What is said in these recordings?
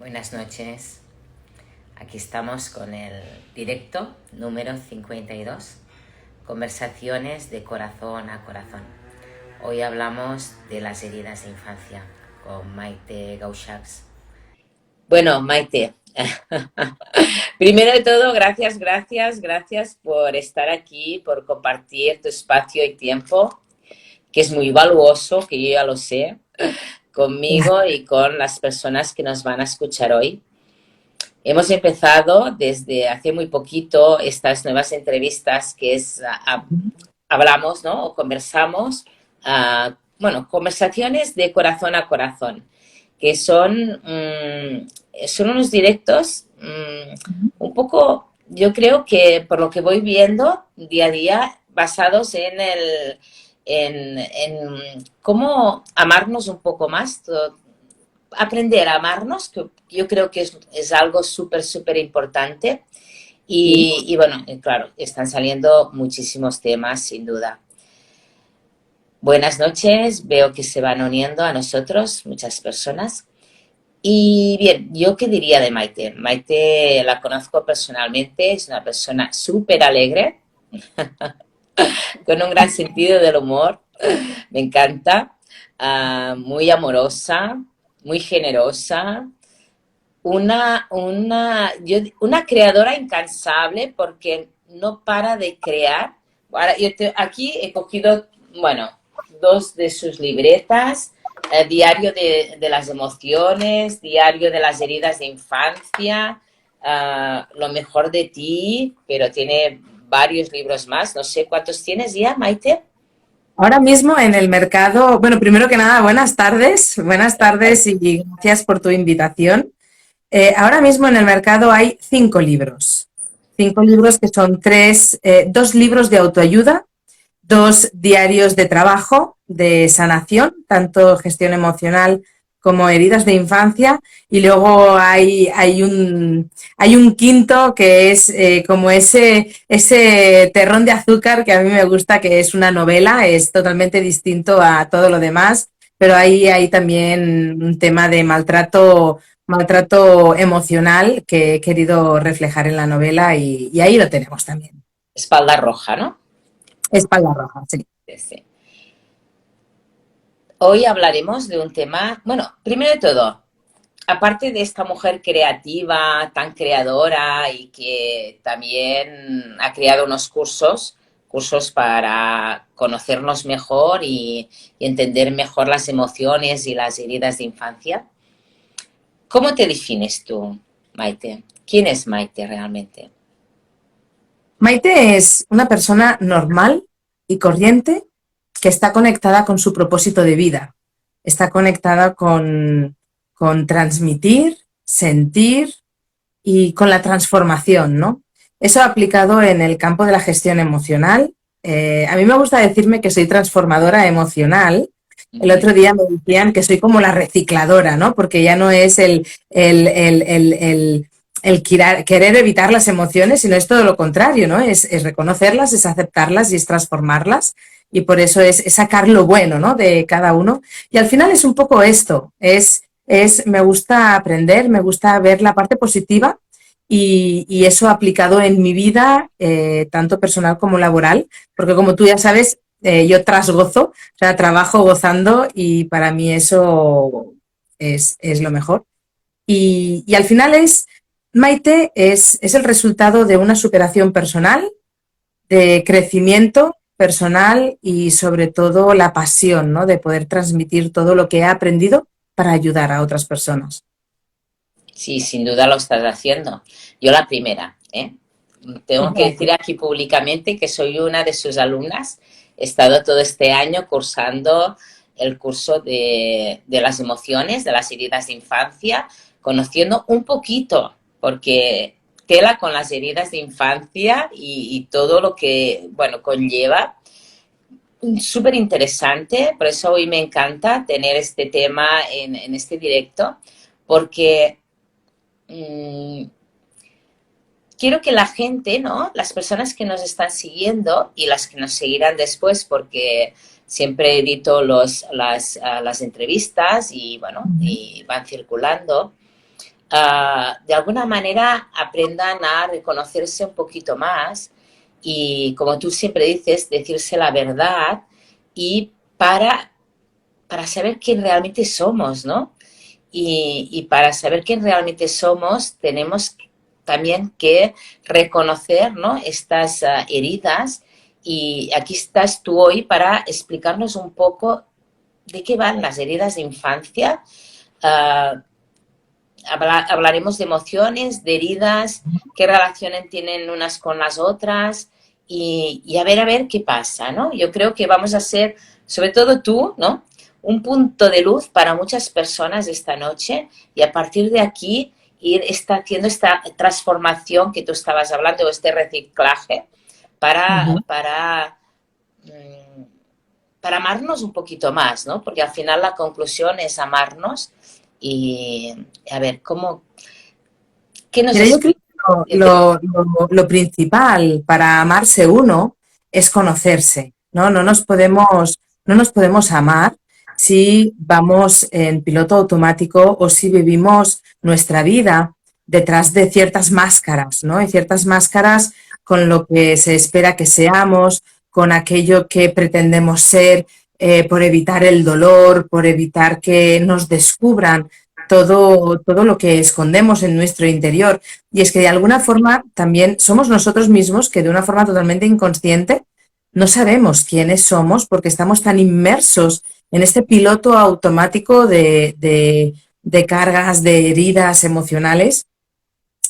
Buenas noches. Aquí estamos con el directo número 52, conversaciones de corazón a corazón. Hoy hablamos de las heridas de infancia con Maite Gauchacs. Bueno, Maite, primero de todo, gracias por estar aquí, por compartir tu espacio y tiempo, que es muy valuoso, que yo ya lo sé, conmigo y con las personas que nos van a escuchar hoy. Hemos empezado desde hace muy poquito estas nuevas entrevistas que es, hablamos, ¿no? O conversamos, conversaciones de corazón a corazón, que son unos directos un poco, yo creo que por lo que voy viendo día a día, basados en cómo amarnos un poco más, aprender a amarnos, que yo creo que es algo súper importante. Claro, están saliendo muchísimos temas, sin duda. Buenas noches, veo que se van uniendo a nosotros muchas personas. Y bien, ¿yo qué diría de Maite? Maite la conozco personalmente, es una persona súper alegre, con un gran sentido del humor, me encanta, muy amorosa, muy generosa, una creadora incansable porque no para de crear. Ahora, aquí he cogido, bueno, dos de sus libretas, Diario de las emociones, Diario de las heridas de infancia, Lo mejor de ti, pero tiene varios libros más. No sé cuántos tienes ya, Maite. Ahora mismo en el mercado, bueno, primero que nada, buenas tardes y gracias por tu invitación. Ahora mismo en el mercado hay cinco libros que son dos libros de autoayuda, dos diarios de trabajo, de sanación, tanto gestión emocional como heridas de infancia, y luego hay un quinto que es como ese terrón de azúcar que a mí me gusta, que es una novela, es totalmente distinto a todo lo demás, pero ahí hay también un tema de maltrato emocional que he querido reflejar en la novela y ahí lo tenemos también. Espalda roja, ¿no? Espalda roja, sí. Sí, sí. Hoy hablaremos de un tema, bueno, primero de todo, aparte de esta mujer creativa, tan creadora y que también ha creado unos cursos para conocernos mejor y entender mejor las emociones y las heridas de infancia. ¿Cómo te defines tú, Maite? ¿Quién es Maite realmente? Maite es una persona normal y corriente que está conectada con su propósito de vida. Está conectada con transmitir, sentir y con la transformación, ¿no? Eso aplicado en el campo de la gestión emocional. A mí me gusta decirme que soy transformadora emocional. El otro día me decían que soy como la recicladora, ¿no? Porque ya no es el querer evitar las emociones, sino es todo lo contrario, ¿no? Es reconocerlas, es aceptarlas y es transformarlas. Y por eso es sacar lo bueno, ¿no? De cada uno. Y al final es un poco esto, me gusta aprender, me gusta ver la parte positiva y eso aplicado en mi vida, tanto personal como laboral, porque como tú ya sabes, yo trasgozo, o sea, trabajo gozando y para mí eso es lo mejor. Y al final Maite es el resultado de una superación personal, de crecimiento personal y sobre todo la pasión, ¿no? De poder transmitir todo lo que he aprendido para ayudar a otras personas. Sí, sin duda lo estás haciendo. Yo la primera, ¿eh? Tengo que decir aquí públicamente que soy una de sus alumnas. He estado todo este año cursando el curso de las emociones, de las heridas de infancia, conociendo un poquito, porque tela con las heridas de infancia y todo lo que, bueno, conlleva. Súper interesante, por eso hoy me encanta tener este tema en este directo, porque quiero que la gente, ¿no? Las personas que nos están siguiendo y las que nos seguirán después, porque siempre edito las entrevistas y, bueno, y van circulando, de alguna manera aprendan a reconocerse un poquito más y, como tú siempre dices, decirse la verdad y para saber quién realmente somos, ¿no? Y para saber quién realmente somos tenemos también que reconocer, ¿no?, estas heridas, y aquí estás tú hoy para explicarnos un poco de qué van las heridas de infancia. Uh, Hablaremos de emociones, de heridas, qué relación tienen unas con las otras y a ver qué pasa, ¿no? Yo creo que vamos a ser, sobre todo tú, ¿no?, un punto de luz para muchas personas esta noche, y a partir de aquí haciendo esta transformación que tú estabas hablando, este reciclaje, para, Ujú. para, mm, para amarnos un poquito más, ¿no? Porque al final la conclusión es amarnos y a ver, ¿qué nos Mira, yo creo explica? que lo principal para amarse uno es conocerse, ¿no? No nos podemos amar si vamos en piloto automático o si vivimos nuestra vida detrás de ciertas máscaras, ¿no? Hay ciertas máscaras con lo que se espera que seamos, con aquello que pretendemos ser, por evitar el dolor, por evitar que nos descubran todo lo que escondemos en nuestro interior. Y es que de alguna forma también somos nosotros mismos que de una forma totalmente inconsciente no sabemos quiénes somos porque estamos tan inmersos en este piloto automático de cargas, de heridas emocionales,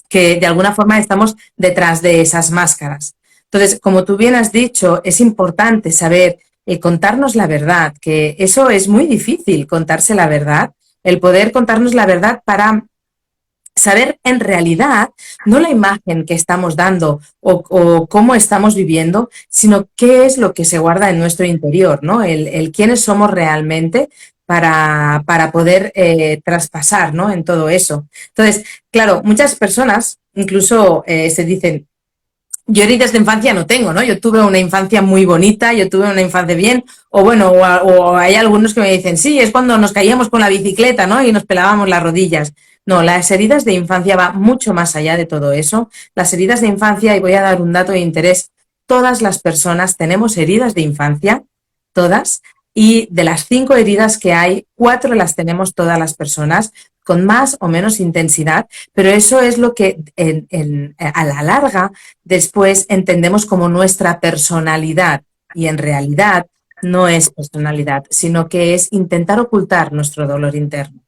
que de alguna forma estamos detrás de esas máscaras. Entonces, como tú bien has dicho, es importante saber contarnos la verdad, que eso es muy difícil, contarse la verdad, el poder contarnos la verdad para saber en realidad no la imagen que estamos dando o cómo estamos viviendo, sino qué es lo que se guarda en nuestro interior, ¿no? El quiénes somos realmente para poder traspasar, ¿no?, en todo eso. Entonces, claro, muchas personas incluso se dicen, yo heridas de infancia no tengo, ¿no? Yo tuve una infancia muy bonita, yo tuve una infancia bien, o bueno, o hay algunos que me dicen, sí, es cuando nos caíamos con la bicicleta, ¿no?, y nos pelábamos las rodillas. No, las heridas de infancia va mucho más allá de todo eso. Las heridas de infancia, y voy a dar un dato de interés, todas las personas tenemos heridas de infancia, todas, y de las 5 heridas que hay, 4 las tenemos todas las personas, con más o menos intensidad, pero eso es lo que a la larga después entendemos como nuestra personalidad, y en realidad no es personalidad, sino que es intentar ocultar nuestro dolor interno.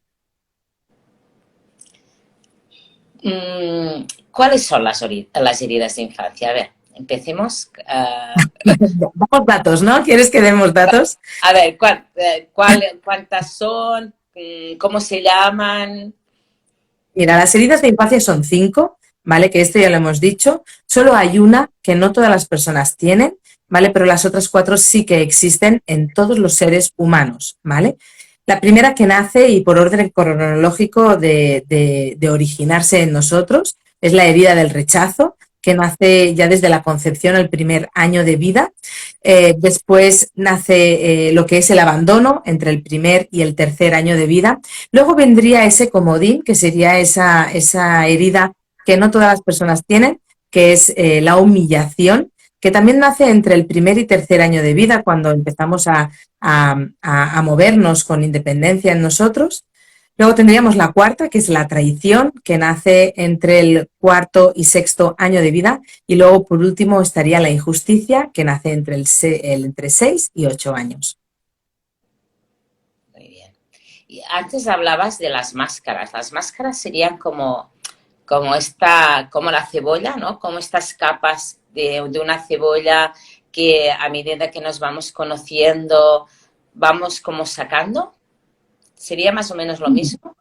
¿Cuáles son las heridas de infancia? A ver, empecemos. Damos datos, ¿no? ¿Quieres que demos datos? A ver, ¿cuántas son? ¿Cómo se llaman? Mira, las heridas de infancia son 5, ¿vale? Que esto ya lo hemos dicho. Solo hay una que no todas las personas tienen, ¿vale? Pero las otras 4 sí que existen en todos los seres humanos, ¿vale? La primera que nace, y por orden cronológico de originarse en nosotros, es la herida del rechazo, que nace ya desde la concepción, el primer año de vida. Después nace lo que es el abandono entre el primer y el tercer año de vida. Luego vendría ese comodín, que sería esa herida que no todas las personas tienen, que es la humillación, que también nace entre el primer y tercer año de vida, cuando empezamos a movernos con independencia en nosotros. Luego tendríamos la cuarta, que es la traición, que nace entre el cuarto y sexto año de vida. Y luego, por último, estaría la injusticia, que nace entre 6 y 8 años. Muy bien. Y antes hablabas de las máscaras. Las máscaras serían como la cebolla, ¿no? Como estas capas de una cebolla que a medida que nos vamos conociendo, vamos como sacando. ¿Sería más o menos lo mismo?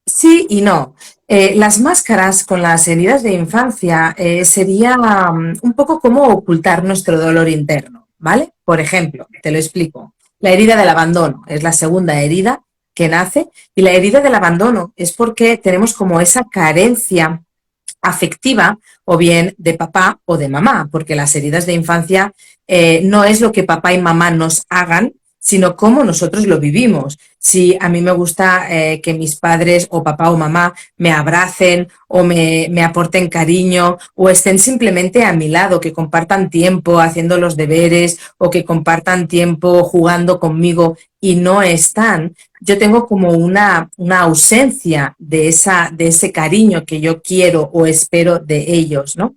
Sí y no. Las máscaras con las heridas de infancia sería un poco como ocultar nuestro dolor interno, ¿vale? Por ejemplo, te lo explico. La herida del abandono es la segunda herida que nace, y la herida del abandono es porque tenemos como esa carencia afectiva, o bien de papá o de mamá, porque las heridas de infancia no es lo que papá y mamá nos hagan, sino cómo nosotros lo vivimos. Si a mí me gusta que mis padres o papá o mamá me abracen o me aporten cariño o estén simplemente a mi lado, que compartan tiempo haciendo los deberes o que compartan tiempo jugando conmigo y no están, yo tengo como una ausencia de ese cariño que yo quiero o espero de ellos, ¿no?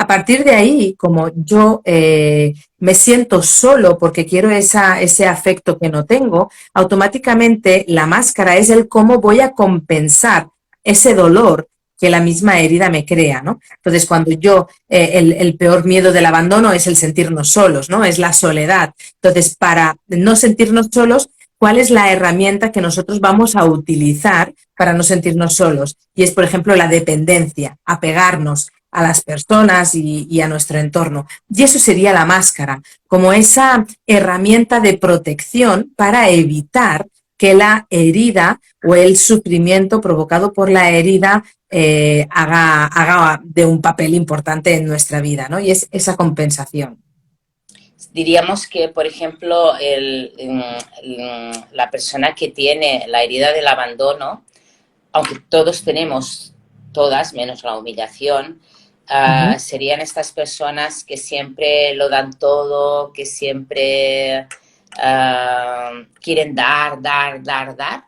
A partir de ahí, como yo me siento solo porque quiero ese afecto que no tengo, automáticamente la máscara es el cómo voy a compensar ese dolor que la misma herida me crea, ¿no? Entonces, cuando yo, el peor miedo del abandono es el sentirnos solos, ¿no? Es la soledad. Entonces, para no sentirnos solos, ¿cuál es la herramienta que nosotros vamos a utilizar para no sentirnos solos? Y es, por ejemplo, la dependencia, apegarnos a las personas y a nuestro entorno. Y eso sería la máscara, como esa herramienta de protección para evitar que la herida o el sufrimiento provocado por la herida haga de un papel importante en nuestra vida, ¿no? Y es esa compensación. Diríamos que, por ejemplo, la persona que tiene la herida del abandono, aunque todos tenemos, todas, menos la humillación, Uh -huh. serían estas personas que siempre lo dan todo, que siempre quieren dar, dar, dar, dar.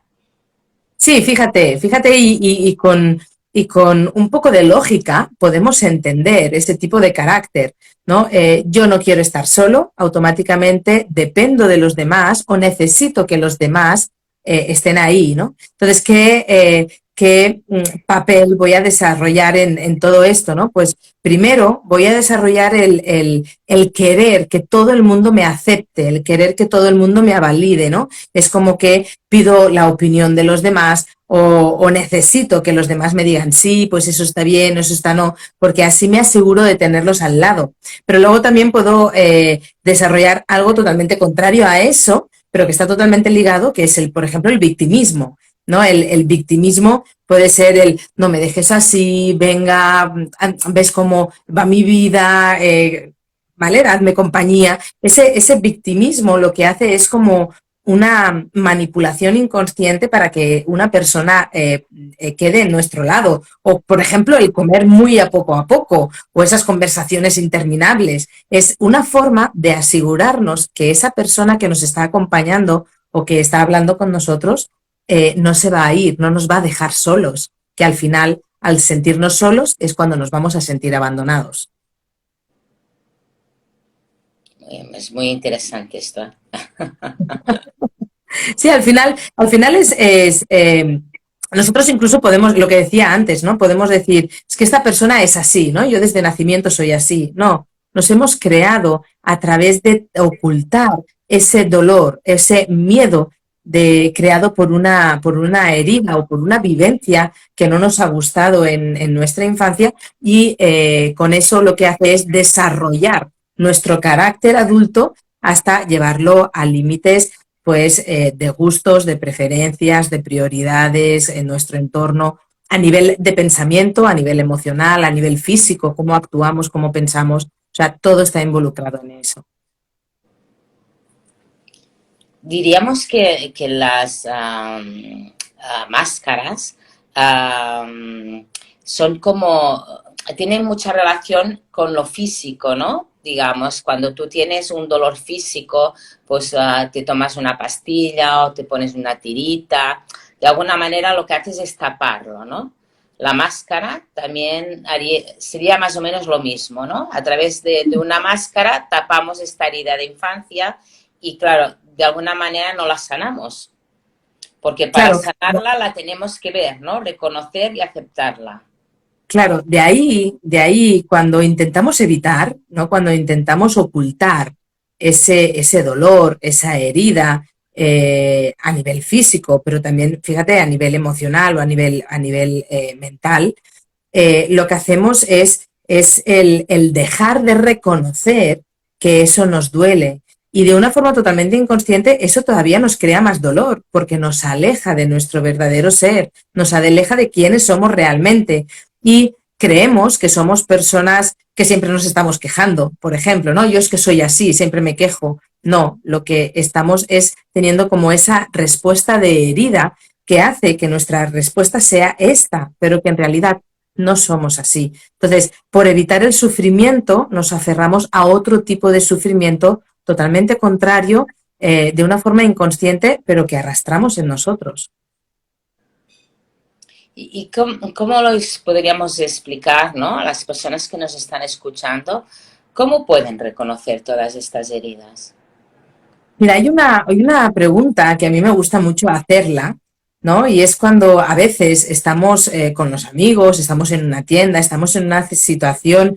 Sí, fíjate y con un poco de lógica podemos entender ese tipo de carácter, ¿no? Yo no quiero estar solo, automáticamente dependo de los demás o necesito que los demás estén ahí, ¿no? Entonces, ¿qué papel voy a desarrollar en todo esto, ¿no? Pues primero voy a desarrollar el querer que todo el mundo me acepte, el querer que todo el mundo me avalide, ¿no? Es como que pido la opinión de los demás o necesito que los demás me digan sí, pues eso está bien, eso está no, porque así me aseguro de tenerlos al lado. Pero luego también puedo desarrollar algo totalmente contrario a eso, pero que está totalmente ligado, que es por ejemplo, el victimismo, ¿no? El victimismo puede ser el no me dejes así, venga, ves cómo va mi vida, ¿vale? Hazme compañía. Ese victimismo lo que hace es como una manipulación inconsciente para que una persona quede en nuestro lado. O, por ejemplo, el comer muy a poco, o esas conversaciones interminables. Es una forma de asegurarnos que esa persona que nos está acompañando o que está hablando con nosotros no se va a ir, no nos va a dejar solos, que al final, al sentirnos solos, es cuando nos vamos a sentir abandonados. Es muy interesante esto. Sí, al final nosotros incluso podemos, lo que decía antes, ¿no? Podemos decir, es que esta persona es así, ¿no? Yo desde nacimiento soy así. No, nos hemos creado a través de ocultar ese dolor, ese miedo creado por una herida o por una vivencia que no nos ha gustado en nuestra infancia y con eso lo que hace es desarrollar nuestro carácter adulto hasta llevarlo a límites pues de gustos, de preferencias, de prioridades en nuestro entorno, a nivel de pensamiento, a nivel emocional, a nivel físico, cómo actuamos, cómo pensamos, o sea, todo está involucrado en eso. Diríamos que las máscaras son como, tienen mucha relación con lo físico, ¿no? Digamos, cuando tú tienes un dolor físico, pues te tomas una pastilla o te pones una tirita. De alguna manera lo que haces es taparlo, ¿no? La máscara también sería más o menos lo mismo, ¿no? A través de una máscara tapamos esta herida de infancia y, claro, de alguna manera no la sanamos, porque para Claro, sanarla la tenemos que ver, ¿no? Reconocer y aceptarla. claro, de ahí cuando intentamos evitar, ¿no? Cuando intentamos ocultar ese dolor, esa herida a nivel físico, pero también, fíjate, a nivel emocional o a nivel mental, lo que hacemos es el dejar de reconocer que eso nos duele. Y de una forma totalmente inconsciente, eso todavía nos crea más dolor, porque nos aleja de nuestro verdadero ser, nos aleja de quiénes somos realmente. Y creemos que somos personas que siempre nos estamos quejando, por ejemplo, ¿no? Yo es que soy así, siempre me quejo. No, lo que estamos es teniendo como esa respuesta de herida que hace que nuestra respuesta sea esta, pero que en realidad no somos así. Entonces, por evitar el sufrimiento, nos aferramos a otro tipo de sufrimiento totalmente contrario, de una forma inconsciente, pero que arrastramos en nosotros. ¿Y cómo los podríamos explicar, ¿no? A las personas que nos están escuchando, cómo pueden reconocer todas estas heridas? Mira, hay una pregunta que a mí me gusta mucho hacerla, ¿no? Y es cuando a veces estamos con los amigos, estamos en una tienda, estamos en una situación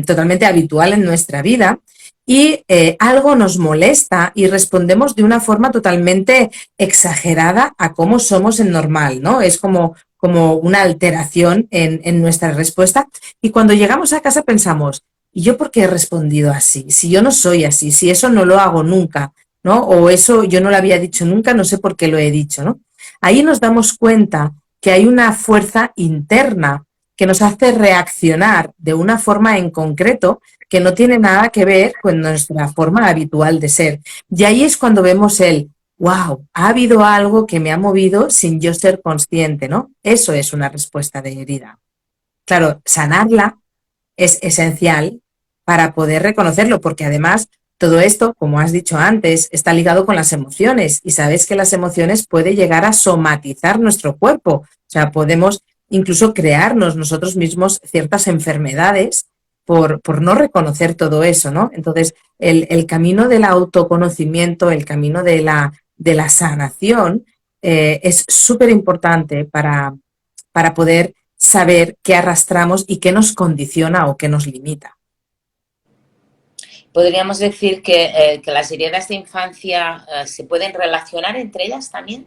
totalmente habitual en nuestra vida y algo nos molesta y respondemos de una forma totalmente exagerada a cómo somos en normal, ¿no? Es como una alteración en nuestra respuesta. Y cuando llegamos a casa pensamos, ¿y yo por qué he respondido así? Si yo no soy así, si eso no lo hago nunca, ¿no? O eso yo no lo había dicho nunca, no sé por qué lo he dicho, ¿no? Ahí nos damos cuenta que hay una fuerza interna que nos hace reaccionar de una forma en concreto que no tiene nada que ver con nuestra forma habitual de ser. Y ahí es cuando vemos wow, ha habido algo que me ha movido sin yo ser consciente, ¿no? Eso es una respuesta de herida. Claro, sanarla es esencial para poder reconocerlo, porque además todo esto, como has dicho antes, está ligado con las emociones y sabes que las emociones pueden llegar a somatizar nuestro cuerpo. O sea, podemos incluso crearnos nosotros mismos ciertas enfermedades por no reconocer todo eso, ¿no? Entonces, el camino del autoconocimiento, el camino de la sanación, es súper importante para poder saber qué arrastramos y qué nos condiciona o qué nos limita. ¿Podríamos decir que las heridas de infancia se pueden relacionar entre ellas también?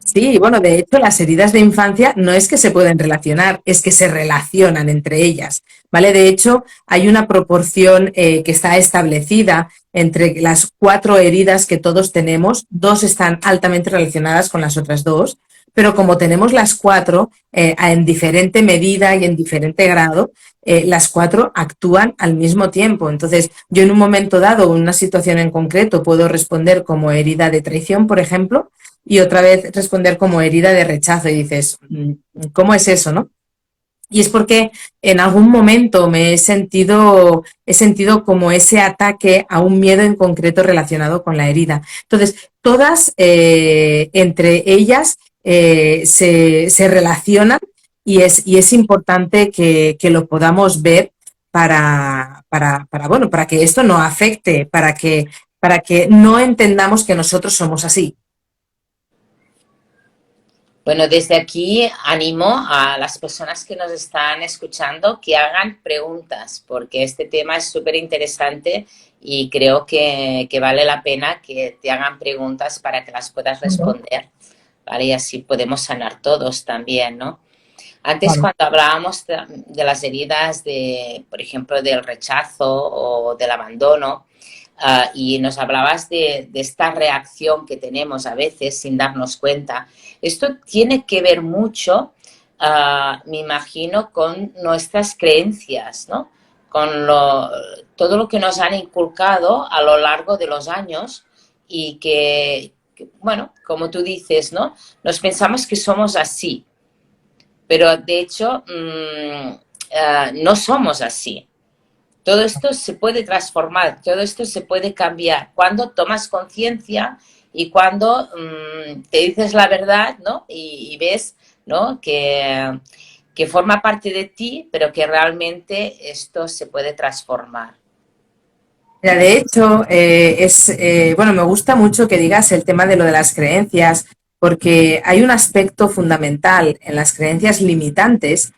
Sí, bueno, de hecho, las heridas de infancia no es que se pueden relacionar, es que se relacionan entre ellas, ¿vale? De hecho, hay una proporción que está establecida entre las 4 heridas que todos tenemos, 2 están altamente relacionadas con las otras 2, pero como tenemos las 4 en diferente medida y en diferente grado, las 4 actúan al mismo tiempo. Entonces, yo en un momento dado, en una situación en concreto, puedo responder como herida de traición, por ejemplo, y otra vez responder como herida de rechazo y dices, ¿cómo es eso, no? Y es porque en algún momento he sentido como ese ataque a un miedo en concreto relacionado con la herida. Entonces, todas entre ellas se relacionan y es importante que lo podamos ver bueno, para que esto no afecte, para que no entendamos que nosotros somos así. Bueno, desde aquí animo a las personas que nos están escuchando que hagan preguntas, porque este tema es súper interesante y creo que vale la pena que te hagan preguntas para que las puedas responder, ¿vale? Y así podemos sanar todos también, ¿no? Antes, Claro. cuando hablábamos de las heridas, por ejemplo, del rechazo o del abandono, y nos hablabas de esta reacción que tenemos a veces sin darnos cuenta, esto tiene que ver mucho, me imagino, con nuestras creencias, ¿no? Con todo lo que nos han inculcado a lo largo de los años y bueno, como tú dices, ¿no? Nos pensamos que somos así, pero de hecho no somos así. Todo esto se puede transformar, todo esto se puede cambiar cuando tomas conciencia y cuando te dices la verdad, ¿no? Y ves, ¿no? Que forma parte de ti, pero que realmente esto se puede transformar. Mira, de hecho, bueno, me gusta mucho que digas el tema de lo de las creencias, porque hay un aspecto fundamental en las creencias limitantes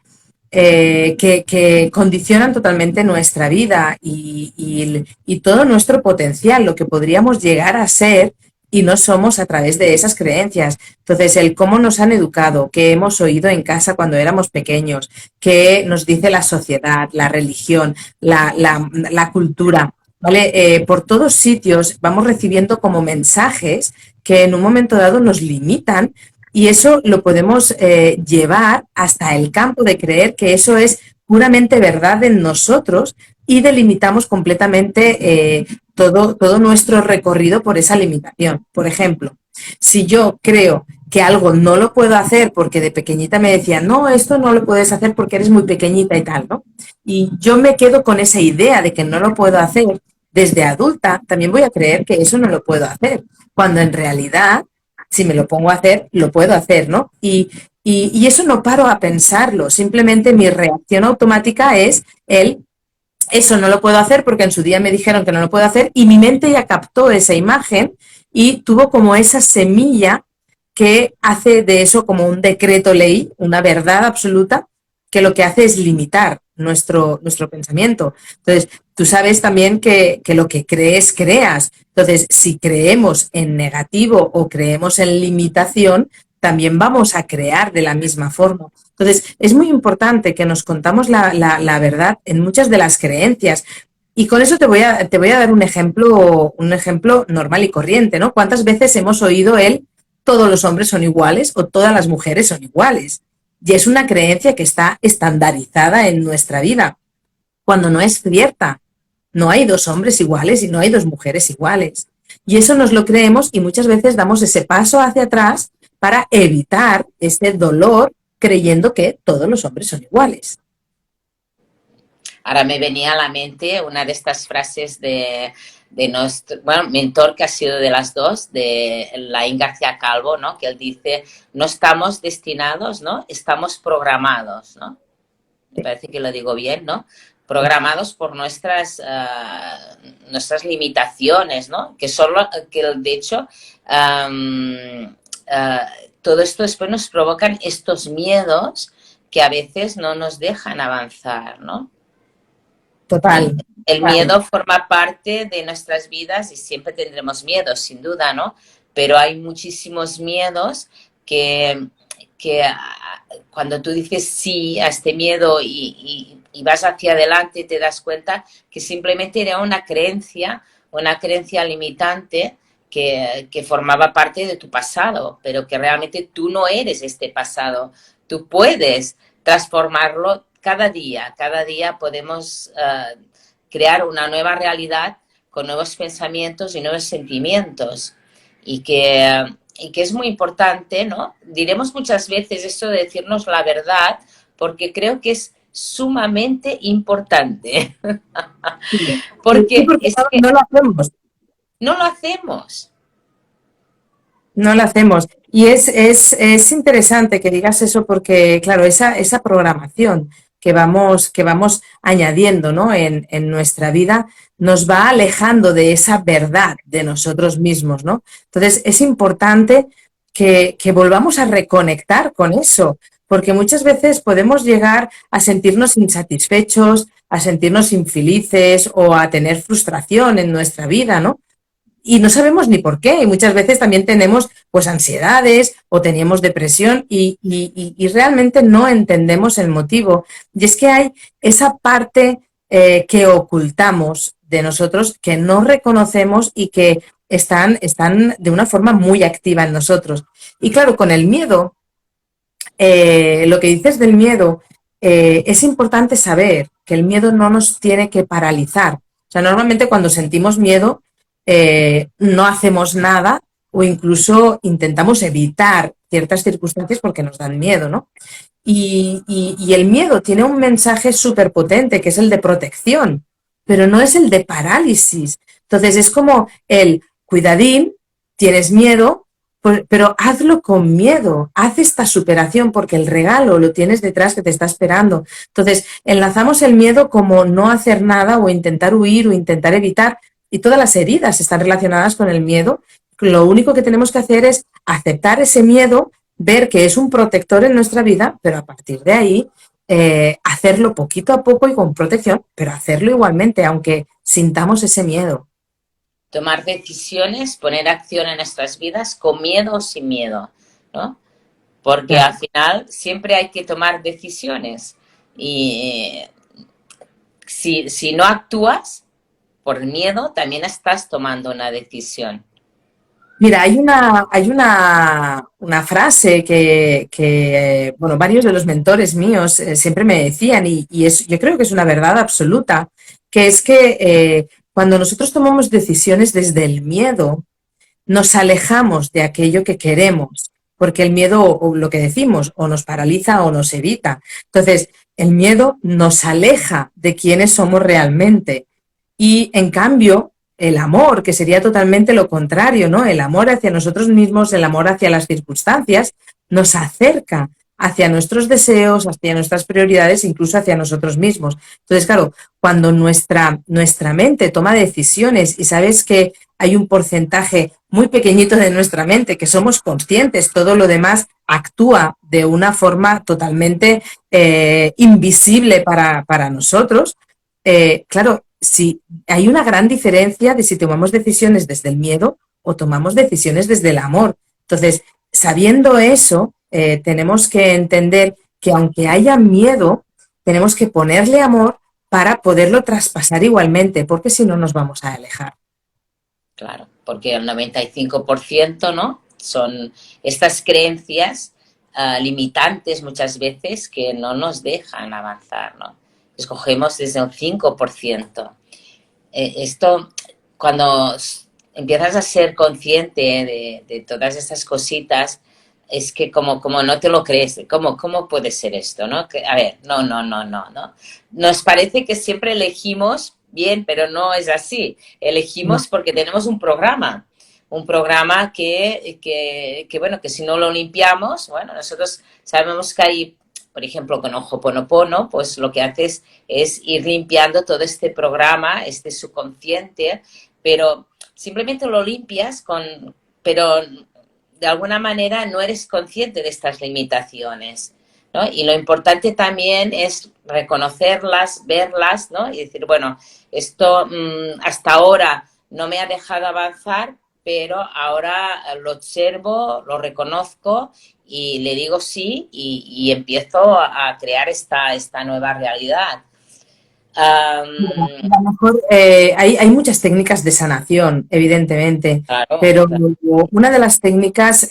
que condicionan totalmente nuestra vida y todo nuestro potencial, lo que podríamos llegar a ser y no somos a través de esas creencias. Entonces, el cómo nos han educado, qué hemos oído en casa cuando éramos pequeños, qué nos dice la sociedad, la religión, la cultura. ¿Vale? Por todos sitios vamos recibiendo como mensajes que en un momento dado nos limitan y eso lo podemos llevar hasta el campo de creer que eso es puramente verdad en nosotros y delimitamos completamente todo nuestro recorrido por esa limitación. Por ejemplo, si yo creo que algo no lo puedo hacer porque de pequeñita me decían, no, esto no lo puedes hacer porque eres muy pequeñita y tal, ¿no? Y yo me quedo con esa idea de que no lo puedo hacer, desde adulta también voy a creer que eso no lo puedo hacer, cuando en realidad, si me lo pongo a hacer, lo puedo hacer, ¿no? Y eso no paro a pensarlo, simplemente mi reacción automática es el eso no lo puedo hacer porque en su día me dijeron que no lo puedo hacer y mi mente ya captó esa imagen y tuvo como esa semilla que hace de eso como un decreto ley, una verdad absoluta, que lo que hace es limitar nuestro pensamiento. Entonces, tú sabes también que lo que crees, creas. Entonces, si creemos en negativo o creemos en limitación, también vamos a crear de la misma forma. Entonces, es muy importante que nos contamos la verdad en muchas de las creencias. Y con eso te voy a dar un ejemplo normal y corriente, ¿no? ¿Cuántas veces hemos oído el todos los hombres son iguales o todas las mujeres son iguales? Y es una creencia que está estandarizada en nuestra vida, cuando no es cierta. No hay dos hombres iguales y no hay dos mujeres iguales. Y eso nos lo creemos y muchas veces damos ese paso hacia atrás para evitar ese dolor creyendo que todos los hombres son iguales. Ahora me venía a la mente una de estas frases de nuestro mentor, que ha sido de las dos, de Laín García Calvo, ¿no? Que él dice, no estamos destinados, ¿no? Estamos programados, ¿no? Me parece que lo digo bien, ¿no? Programados por nuestras limitaciones, ¿no? Que de hecho, todo esto después nos provocan estos miedos que a veces no nos dejan avanzar, ¿no? Total. El Total. miedo forma parte de nuestras vidas y siempre tendremos miedos, sin duda, ¿no? Pero hay muchísimos miedos que cuando tú dices sí a este miedo y vas hacia adelante, te das cuenta que simplemente era una creencia limitante que formaba parte de tu pasado, pero que realmente tú no eres este pasado. Tú puedes transformarlo cada día podemos crear una nueva realidad con nuevos pensamientos y nuevos sentimientos. Y que es muy importante, ¿no? Diremos muchas veces esto de decirnos la verdad, porque creo que es sumamente importante. Sí, Porque porque es que no lo hacemos. no lo hacemos. No lo hacemos. Y es interesante que digas eso porque, claro, esa programación que vamos añadiendo, ¿no? En nuestra vida nos va alejando de esa verdad de nosotros mismos, ¿no? Entonces, es importante que volvamos a reconectar con eso, porque muchas veces podemos llegar a sentirnos insatisfechos, a sentirnos infelices o a tener frustración en nuestra vida, ¿no? Y no sabemos ni por qué. Y muchas veces también tenemos pues ansiedades o teníamos depresión y realmente no entendemos el motivo. Y es que hay esa parte que ocultamos de nosotros, que no reconocemos y que están de una forma muy activa en nosotros. Y claro, con el miedo, lo que dices del miedo, es importante saber que el miedo no nos tiene que paralizar. O sea, normalmente cuando sentimos miedo, no hacemos nada o incluso intentamos evitar ciertas circunstancias porque nos dan miedo, ¿no? Y el miedo tiene un mensaje súper potente, que es el de protección, pero no es el de parálisis. Entonces es como el cuidadín, tienes miedo, pues, pero hazlo con miedo, haz esta superación porque el regalo lo tienes detrás que te está esperando. Entonces enlazamos el miedo como no hacer nada o intentar huir o intentar evitar, y todas las heridas están relacionadas con el miedo. Lo único que tenemos que hacer es aceptar ese miedo, ver que es un protector en nuestra vida, pero a partir de ahí hacerlo poquito a poco y con protección, pero hacerlo igualmente, aunque sintamos ese miedo. Tomar decisiones, poner acción en nuestras vidas con miedo o sin miedo, ¿no? Porque Claro. al final siempre hay que tomar decisiones. Y si no actúas por miedo, también estás tomando una decisión. Mira, una frase bueno, varios de los mentores míos siempre me decían, yo creo que es una verdad absoluta, que es que cuando nosotros tomamos decisiones desde el miedo, nos alejamos de aquello que queremos, porque el miedo, o lo que decimos, o nos paraliza o nos evita. Entonces, el miedo nos aleja de quiénes somos realmente. Y en cambio, el amor, que sería totalmente lo contrario, ¿no? El amor hacia nosotros mismos, el amor hacia las circunstancias, nos acerca hacia nuestros deseos, hacia nuestras prioridades, incluso hacia nosotros mismos. Entonces, claro, cuando nuestra mente toma decisiones y sabes que hay un porcentaje muy pequeñito de nuestra mente que somos conscientes, todo lo demás actúa de una forma totalmente invisible para nosotros, claro, si hay una gran diferencia de si tomamos decisiones desde el miedo o tomamos decisiones desde el amor. Entonces, sabiendo eso, tenemos que entender que aunque haya miedo, tenemos que ponerle amor para poderlo traspasar igualmente, porque si no nos vamos a alejar. Claro, porque el 95%, ¿no? Son estas creencias limitantes muchas veces que no nos dejan avanzar, ¿no? Escogemos desde un 5%. Esto, cuando empiezas a ser consciente de todas estas cositas, es que como no te lo crees, ¿cómo puede ser esto, no? Que, a ver, no. Nos parece que siempre elegimos bien, pero no es así. No. Elegimos porque tenemos un programa bueno, que si no lo limpiamos, bueno, nosotros sabemos que hay, por ejemplo, con Ho'oponopono, pues lo que haces es ir limpiando todo este programa, este subconsciente, pero simplemente lo limpias pero de alguna manera no eres consciente de estas limitaciones, ¿no? Y lo importante también es reconocerlas, verlas, ¿no? Y decir, bueno, esto hasta ahora no me ha dejado avanzar, pero ahora lo observo, lo reconozco y le digo sí y empiezo a crear esta nueva realidad. A lo mejor hay muchas técnicas de sanación, evidentemente, Claro, pero claro. una de las técnicas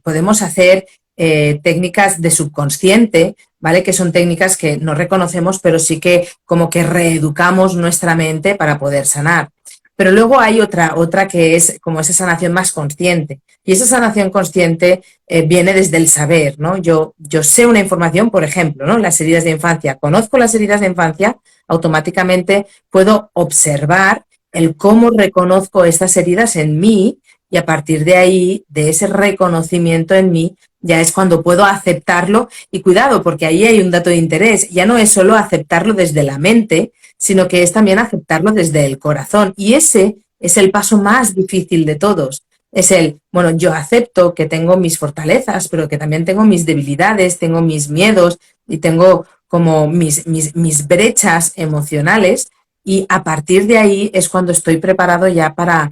podemos hacer técnicas de subconsciente, ¿vale? Que son técnicas que no reconocemos, pero sí que como que reeducamos nuestra mente para poder sanar. Pero luego hay otra que es como esa sanación más consciente. Y esa sanación consciente viene desde el saber, ¿no? Yo sé una información, por ejemplo, ¿no? Las heridas de infancia. Conozco las heridas de infancia, automáticamente puedo observar el cómo reconozco estas heridas en mí y a partir de ahí, de ese reconocimiento en mí, ya es cuando puedo aceptarlo. Y cuidado, porque ahí hay un dato de interés. Ya no es solo aceptarlo desde la mente, sino que es también aceptarlo desde el corazón. Y ese es el paso más difícil de todos. Es bueno, yo acepto que tengo mis fortalezas, pero que también tengo mis debilidades, tengo mis miedos y tengo como mis brechas emocionales. Y a partir de ahí es cuando estoy preparado ya para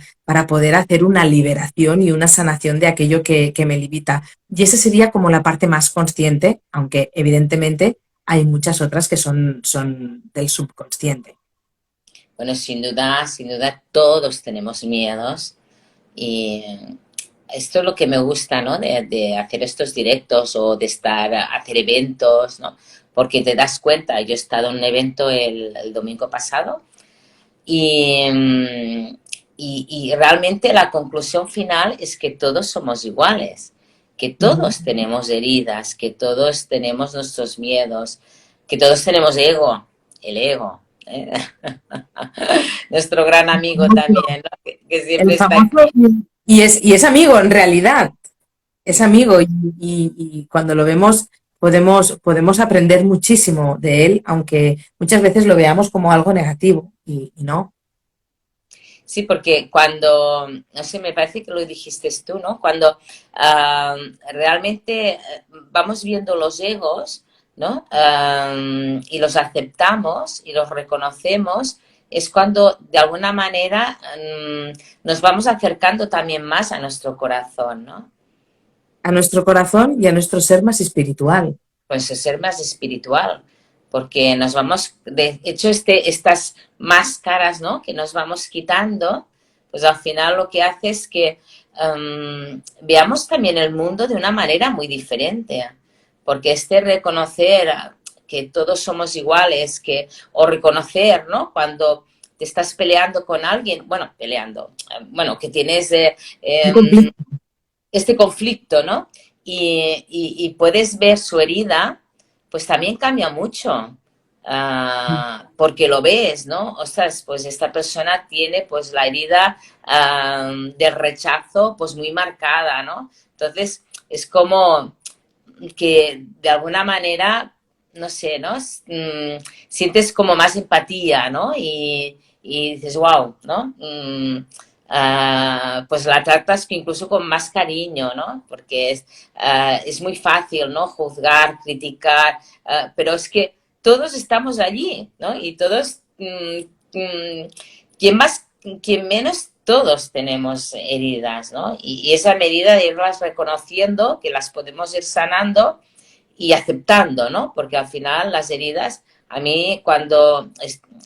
poder hacer una liberación y una sanación de aquello que me limita. Y esa sería como la parte más consciente, aunque evidentemente hay muchas otras que son del subconsciente. Bueno, sin duda todos tenemos miedos y esto es lo que me gusta, ¿no? De hacer estos directos o de hacer eventos, ¿no? Porque te das cuenta, yo he estado en un evento el domingo pasado y, y realmente la conclusión final es que todos somos iguales, que Ujú. todos tenemos heridas, que todos tenemos nuestros miedos, que todos tenemos ego, el ego. ¿Eh? Nuestro gran amigo también, ¿no? Que siempre El está famoso, aquí. y es amigo en realidad, es amigo y cuando lo vemos podemos aprender muchísimo de él, aunque muchas veces lo veamos como algo negativo y no. Sí, porque no sé, me parece que lo dijiste tú, ¿no? Cuando realmente vamos viendo los egos, ¿no? Y los aceptamos y los reconocemos, es cuando de alguna manera nos vamos acercando también más a nuestro corazón, ¿no? A nuestro corazón y a nuestro ser más espiritual. Pues ser más espiritual, porque nos vamos, de hecho, estas máscaras, ¿no? Que nos vamos quitando, pues al final lo que hace es que veamos también el mundo de una manera muy diferente, porque reconocer que todos somos iguales, o reconocer, ¿no? Cuando te estás peleando con alguien, bueno, peleando, bueno, que tienes este conflicto, ¿no? Y puedes ver su herida, pues también cambia mucho. Porque lo ves, ¿no? Ostras, pues esta persona tiene pues la herida del rechazo pues muy marcada, ¿no? Entonces es como que de alguna manera, no sé, ¿no? Sientes como más empatía, ¿no? Y dices, wow, ¿no? Pues la tratas incluso con más cariño, ¿no? Porque es muy fácil, ¿no? Juzgar, criticar, pero es que todos estamos allí, ¿no? Y todos, quien más, quien menos, todos tenemos heridas, ¿no? Y esa medida de irlas reconociendo, que las podemos ir sanando y aceptando, ¿no? Porque al final las heridas, a mí cuando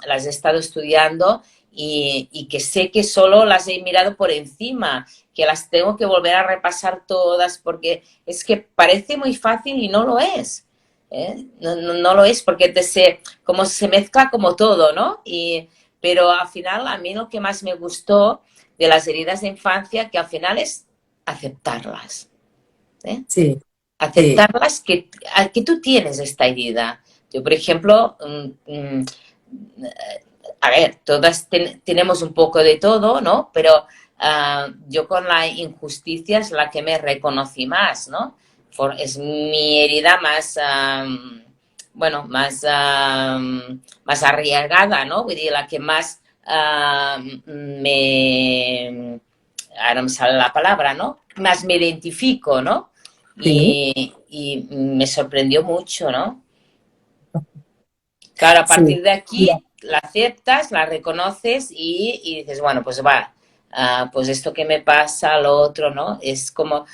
las he estado estudiando y que sé que solo las he mirado por encima, que las tengo que volver a repasar todas, porque es que parece muy fácil y no lo es. No lo es porque como se mezcla como todo, ¿no? Pero al final a mí lo que más me gustó de las heridas de infancia, que al final es aceptarlas. ¿Eh? Sí, sí, Aceptarlas que tú tienes esta herida. Yo, por ejemplo, a ver, todas tenemos un poco de todo, ¿no? Pero yo con la injusticia es la que me reconocí más, ¿no? Es mi herida más, bueno, más arriesgada, ¿no? Voy a decir, la que más ahora no me sale la palabra, ¿no? Más me identifico, ¿no? sí, Y me sorprendió mucho, ¿no? Claro, a sí. partir de Mira, aquí la aceptas, la reconoces y dices, bueno, pues va, pues esto que me pasa, lo otro, ¿no? Es como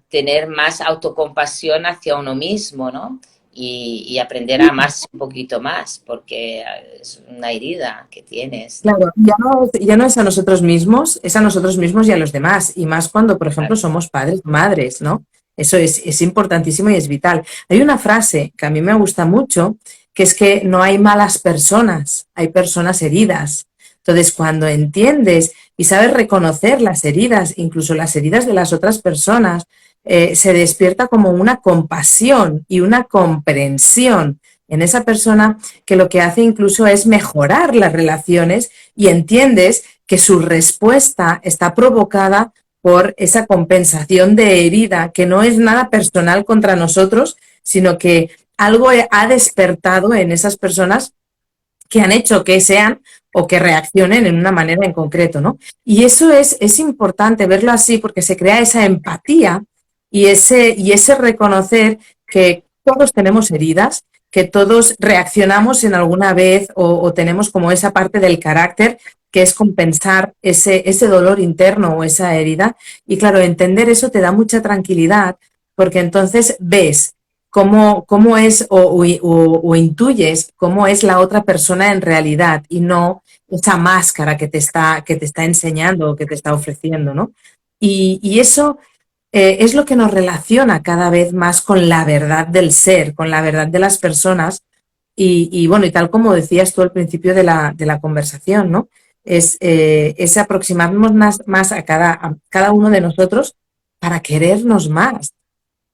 tener más autocompasión hacia uno mismo, ¿no? Y aprender a amarse un poquito más, porque es una herida que tienes, ¿no? claro, ya no es a nosotros mismos, es a nosotros mismos y a los demás. Y más cuando, por ejemplo, somos padres o madres, ¿no? Eso es importantísimo y es vital. Hay una frase que a mí me gusta mucho, que es que no hay malas personas, hay personas heridas. Entonces, cuando entiendes y sabes reconocer las heridas, incluso las heridas de las otras personas, se despierta como una compasión y una comprensión en esa persona que lo que hace incluso es mejorar las relaciones y entiendes que su respuesta está provocada por esa compensación de herida, que no es nada personal contra nosotros, sino que algo ha despertado en esas personas que han hecho que sean o que reaccionen en una manera en concreto, ¿no? Y eso es importante verlo así porque se crea esa empatía y ese reconocer que todos tenemos heridas, que todos reaccionamos en alguna vez o tenemos como esa parte del carácter que es compensar ese dolor interno o esa herida. Y claro, entender eso te da mucha tranquilidad porque entonces ves cómo es o intuyes cómo es la otra persona en realidad y no esa máscara que te está enseñando o que te está ofreciendo, ¿no? Y eso es lo que nos relaciona cada vez más con la verdad del ser, con la verdad de las personas. Y bueno, y tal como decías tú al principio de la conversación, ¿no? Es aproximarnos más a cada uno de nosotros para querernos más,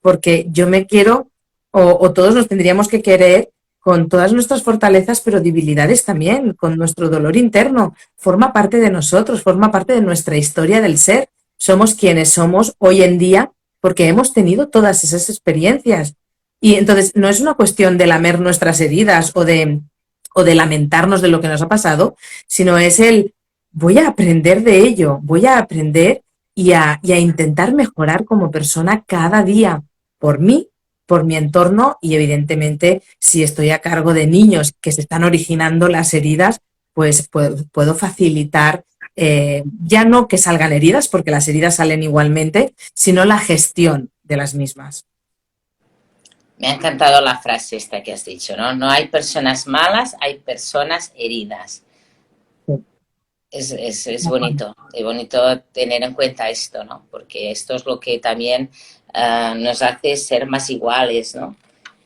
porque yo me quiero, o todos nos tendríamos que querer con todas nuestras fortalezas, pero debilidades también, con nuestro dolor interno. Forma parte de nosotros, forma parte de nuestra historia del ser. Somos quienes somos hoy en día porque hemos tenido todas esas experiencias. Y entonces no es una cuestión de lamer nuestras heridas o de lamentarnos de lo que nos ha pasado, sino es voy a aprender de ello, voy a aprender y a intentar mejorar como persona cada día por mí, por mi entorno y evidentemente si estoy a cargo de niños que se están originando las heridas, pues puedo facilitar ya no que salgan heridas, porque las heridas salen igualmente, sino la gestión de las mismas. Me ha encantado la frase esta que has dicho, ¿no? No hay personas malas, hay personas heridas. Es bonito tener en cuenta esto, ¿no? Porque esto es lo que también nos hace ser más iguales, ¿no?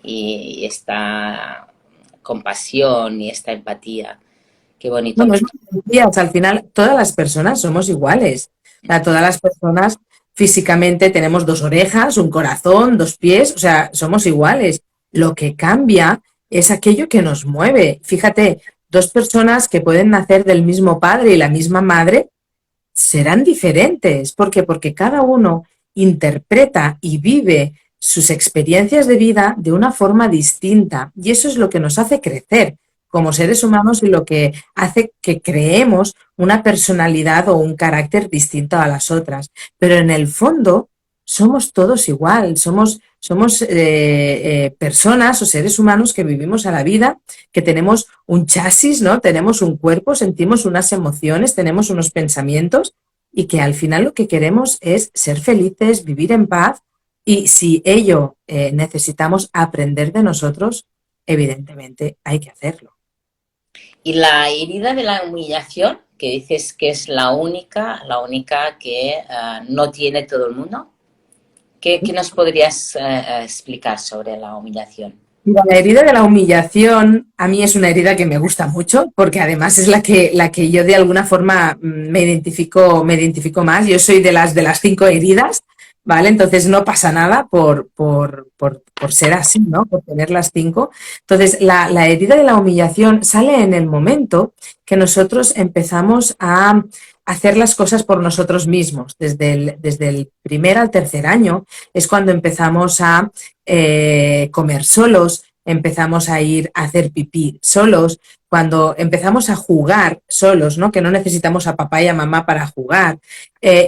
Y esta compasión y esta empatía. Qué bonito. Bueno, es lo que decías, al final todas las personas somos iguales. O sea, todas las personas físicamente tenemos dos orejas, un corazón, dos pies, o sea, somos iguales. Lo que cambia es aquello que nos mueve. Fíjate, dos personas que pueden nacer del mismo padre y la misma madre serán diferentes. ¿Por qué? Porque cada uno interpreta y vive sus experiencias de vida de una forma distinta. Y eso es lo que nos hace crecer como seres humanos y lo que hace que creemos una personalidad o un carácter distinto a las otras. Pero en el fondo somos todos igual, somos personas o seres humanos que vivimos a la vida, que tenemos un chasis, ¿no? Tenemos un cuerpo, sentimos unas emociones, tenemos unos pensamientos y que al final lo que queremos es ser felices, vivir en paz y si ello necesitamos aprender de nosotros, evidentemente hay que hacerlo. Y la herida de la humillación, que dices que es la única que no tiene todo el mundo. ¿Qué nos podrías explicar sobre la humillación? Mira, la herida de la humillación a mí es una herida que me gusta mucho porque además es la que yo de alguna forma me identifico más. Yo soy de las 5 heridas, ¿vale? Entonces no pasa nada por ser así, ¿no? Por tener las 5. Entonces la herida de la humillación sale en el momento que nosotros empezamos a hacer las cosas por nosotros mismos. Desde el primer al tercer año es cuando empezamos a comer solos, empezamos a ir a hacer pipí solos, cuando empezamos a jugar solos, ¿no? Que no necesitamos a papá y a mamá para jugar.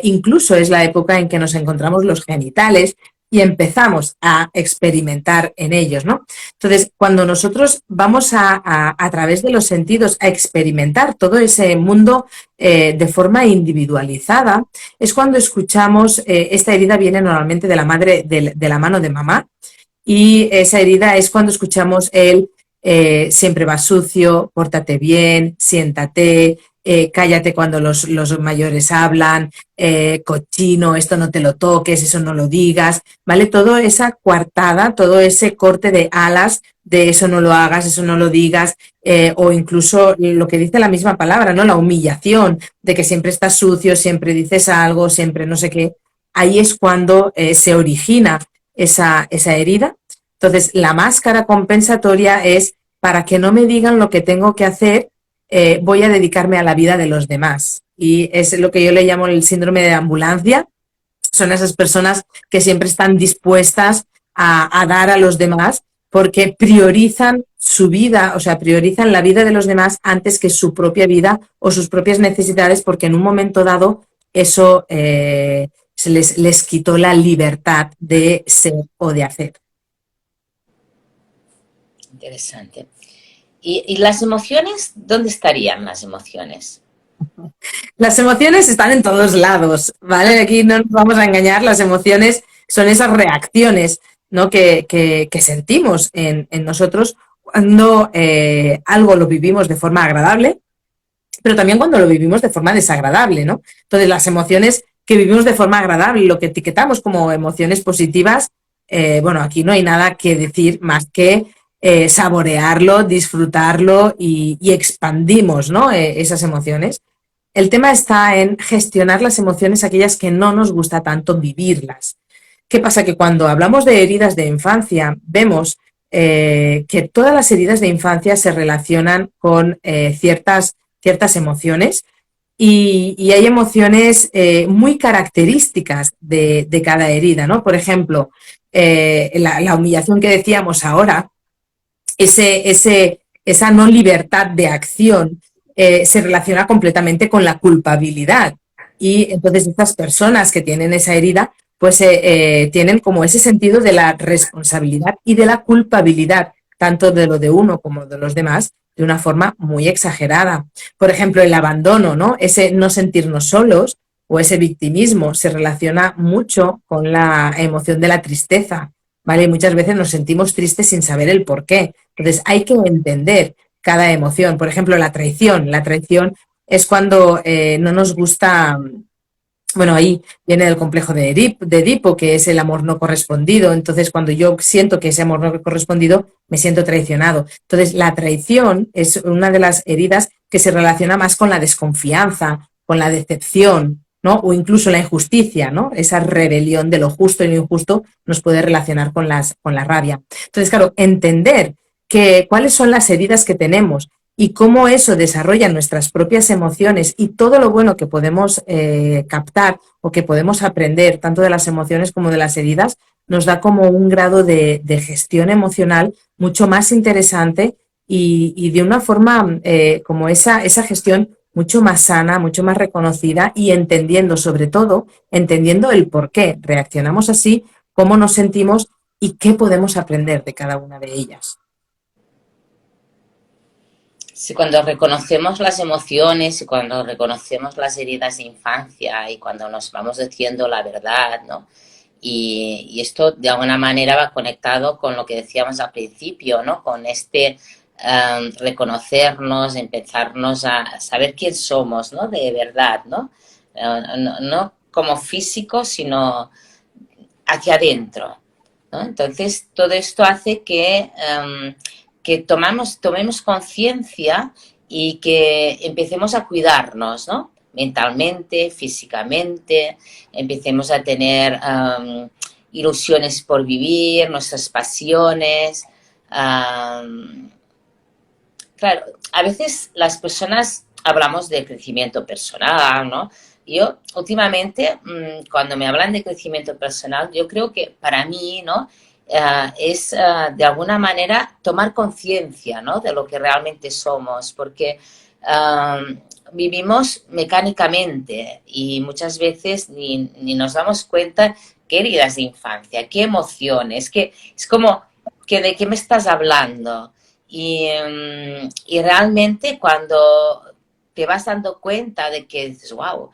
Incluso es la época en que nos encontramos los genitales y empezamos a experimentar en ellos, ¿no? Entonces, cuando nosotros vamos a través de los sentidos a experimentar todo ese mundo de forma individualizada, es cuando escuchamos, esta herida viene normalmente de la madre, de la mano de mamá, y esa herida es cuando escuchamos el siempre vas sucio, pórtate bien, siéntate, cállate cuando los mayores hablan, cochino, esto no te lo toques, eso no lo digas, ¿vale? Toda esa coartada, todo ese corte de alas de eso no lo hagas, eso no lo digas, o incluso lo que dice la misma palabra, ¿no? La humillación de que siempre estás sucio, siempre dices algo, siempre no sé qué. Ahí es cuando se origina esa herida. Entonces, la máscara compensatoria es para que no me digan lo que tengo que hacer, voy a dedicarme a la vida de los demás. Y es lo que yo le llamo el síndrome de ambulancia. Son esas personas que siempre están dispuestas a dar a los demás porque priorizan su vida, o sea, priorizan la vida de los demás antes que su propia vida o sus propias necesidades, porque en un momento dado eso les quitó la libertad de ser o de hacer. Interesante. ¿Y las emociones? ¿Dónde estarían las emociones? Las emociones están en todos lados, ¿vale? Aquí no nos vamos a engañar, las emociones son esas reacciones, ¿no? que sentimos en nosotros cuando algo lo vivimos de forma agradable, pero también cuando lo vivimos de forma desagradable, ¿no? Entonces, las emociones que vivimos de forma agradable, lo que etiquetamos como emociones positivas, bueno, aquí no hay nada que decir más que saborearlo, disfrutarlo y expandimos, ¿no? Esas emociones. El tema está en gestionar las emociones, aquellas que no nos gusta tanto vivirlas. ¿Qué pasa? Que cuando hablamos de heridas de infancia, vemos que todas las heridas de infancia se relacionan con ciertas emociones y hay emociones muy características de cada herida, ¿no? Por ejemplo, la humillación que decíamos ahora, esa no libertad de acción se relaciona completamente con la culpabilidad. Y entonces estas personas que tienen esa herida, pues tienen como ese sentido de la responsabilidad y de la culpabilidad, tanto de lo de uno como de los demás, de una forma muy exagerada. Por ejemplo, el abandono, ¿no? Ese no sentirnos solos o ese victimismo se relaciona mucho con la emoción de la tristeza, ¿vale? Y muchas veces nos sentimos tristes sin saber el por qué. Entonces, hay que entender cada emoción. Por ejemplo, la traición. La traición es cuando no nos gusta, bueno, ahí viene el complejo de Edipo, que es el amor no correspondido. Entonces, cuando yo siento que ese amor no correspondido, me siento traicionado. Entonces, la traición es una de las heridas que se relaciona más con la desconfianza, con la decepción, ¿no? O incluso la injusticia, ¿no? Esa rebelión de lo justo y lo injusto nos puede relacionar con la rabia. Entonces, claro, entender cuáles son las heridas que tenemos y cómo eso desarrolla nuestras propias emociones y todo lo bueno que podemos captar o que podemos aprender tanto de las emociones como de las heridas, nos da como un grado de gestión emocional mucho más interesante y de una forma como esa gestión mucho más sana, mucho más reconocida y entendiendo, sobre todo, entendiendo el por qué reaccionamos así, cómo nos sentimos y qué podemos aprender de cada una de ellas. Sí, cuando reconocemos las emociones y cuando reconocemos las heridas de infancia y cuando nos vamos diciendo la verdad, ¿no? Y esto de alguna manera va conectado con lo que decíamos al principio, ¿no? Con reconocernos, empezarnos a saber quién somos, ¿no? De verdad, ¿no? No como físico, sino hacia adentro, ¿no? Entonces, todo esto hace que tomemos conciencia y que empecemos a cuidarnos, ¿no? Mentalmente, físicamente, empecemos a tener ilusiones por vivir, nuestras pasiones. Claro, a veces las personas hablamos de crecimiento personal, ¿no? Yo últimamente, cuando me hablan de crecimiento personal, yo creo que para mí, ¿no? Es de alguna manera tomar conciencia, ¿no? De lo que realmente somos, porque vivimos mecánicamente y muchas veces ni nos damos cuenta qué heridas de infancia, qué emociones, que es como que de qué me estás hablando. Y realmente cuando te vas dando cuenta de que dices, wow,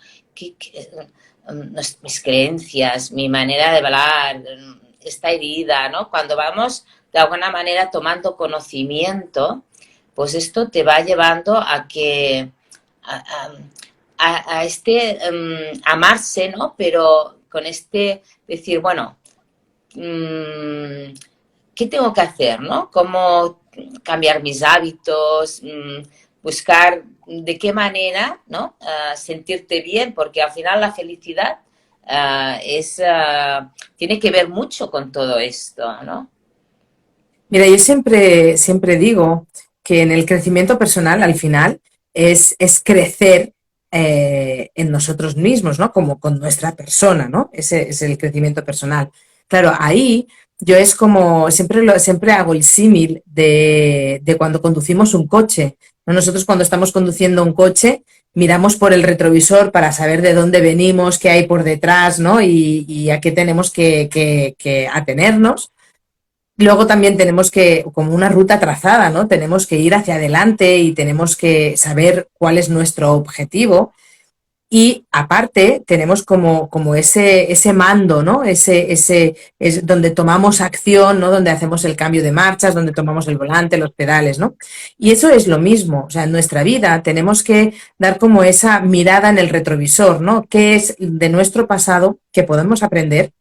mis creencias, mi manera de hablar, está herida, ¿no? Cuando vamos de alguna manera tomando conocimiento, pues esto te va llevando a que a, amarse, ¿no? Pero con decir, bueno, ¿qué tengo que hacer, no? ¿Cómo cambiar mis hábitos? Buscar de qué manera, ¿no? Sentirte bien, porque al final la felicidad tiene que ver mucho con todo esto, ¿no? Mira, yo siempre digo que en el crecimiento personal, al final, es crecer en nosotros mismos, ¿no? Como con nuestra persona, ¿no? Ese es el crecimiento personal. Claro, ahí yo es como, siempre hago el símil de cuando conducimos un coche, ¿no? Nosotros cuando estamos conduciendo un coche, miramos por el retrovisor para saber de dónde venimos, qué hay por detrás, ¿no? Y a qué tenemos que atenernos. Luego también tenemos como una ruta trazada, ¿no? Tenemos que ir hacia adelante y tenemos que saber cuál es nuestro objetivo. Y aparte tenemos como ese mando, ¿no? Es donde tomamos acción, ¿no? Donde hacemos el cambio de marchas, donde tomamos el volante, los pedales, ¿no? Y eso es lo mismo. O sea, en nuestra vida tenemos que dar como esa mirada en el retrovisor, ¿no? ¿Qué es de nuestro pasado que podemos aprender?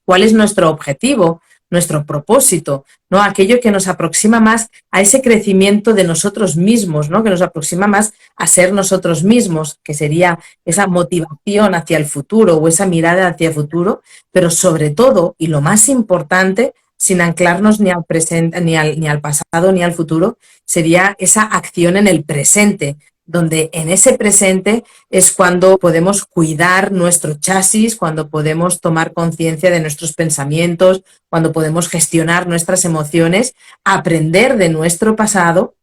¿Cuál es nuestro objetivo, nuestro propósito, ¿no? Aquello que nos aproxima más a ese crecimiento de nosotros mismos, ¿no? Que nos aproxima más a ser nosotros mismos, que sería esa motivación hacia el futuro o esa mirada hacia el futuro, pero sobre todo, y lo más importante, sin anclarnos ni al presente, ni al pasado, ni al futuro, sería esa acción en el presente, donde en ese presente es cuando podemos cuidar nuestro chasis, cuando podemos tomar conciencia de nuestros pensamientos, cuando podemos gestionar nuestras emociones, aprender de nuestro pasado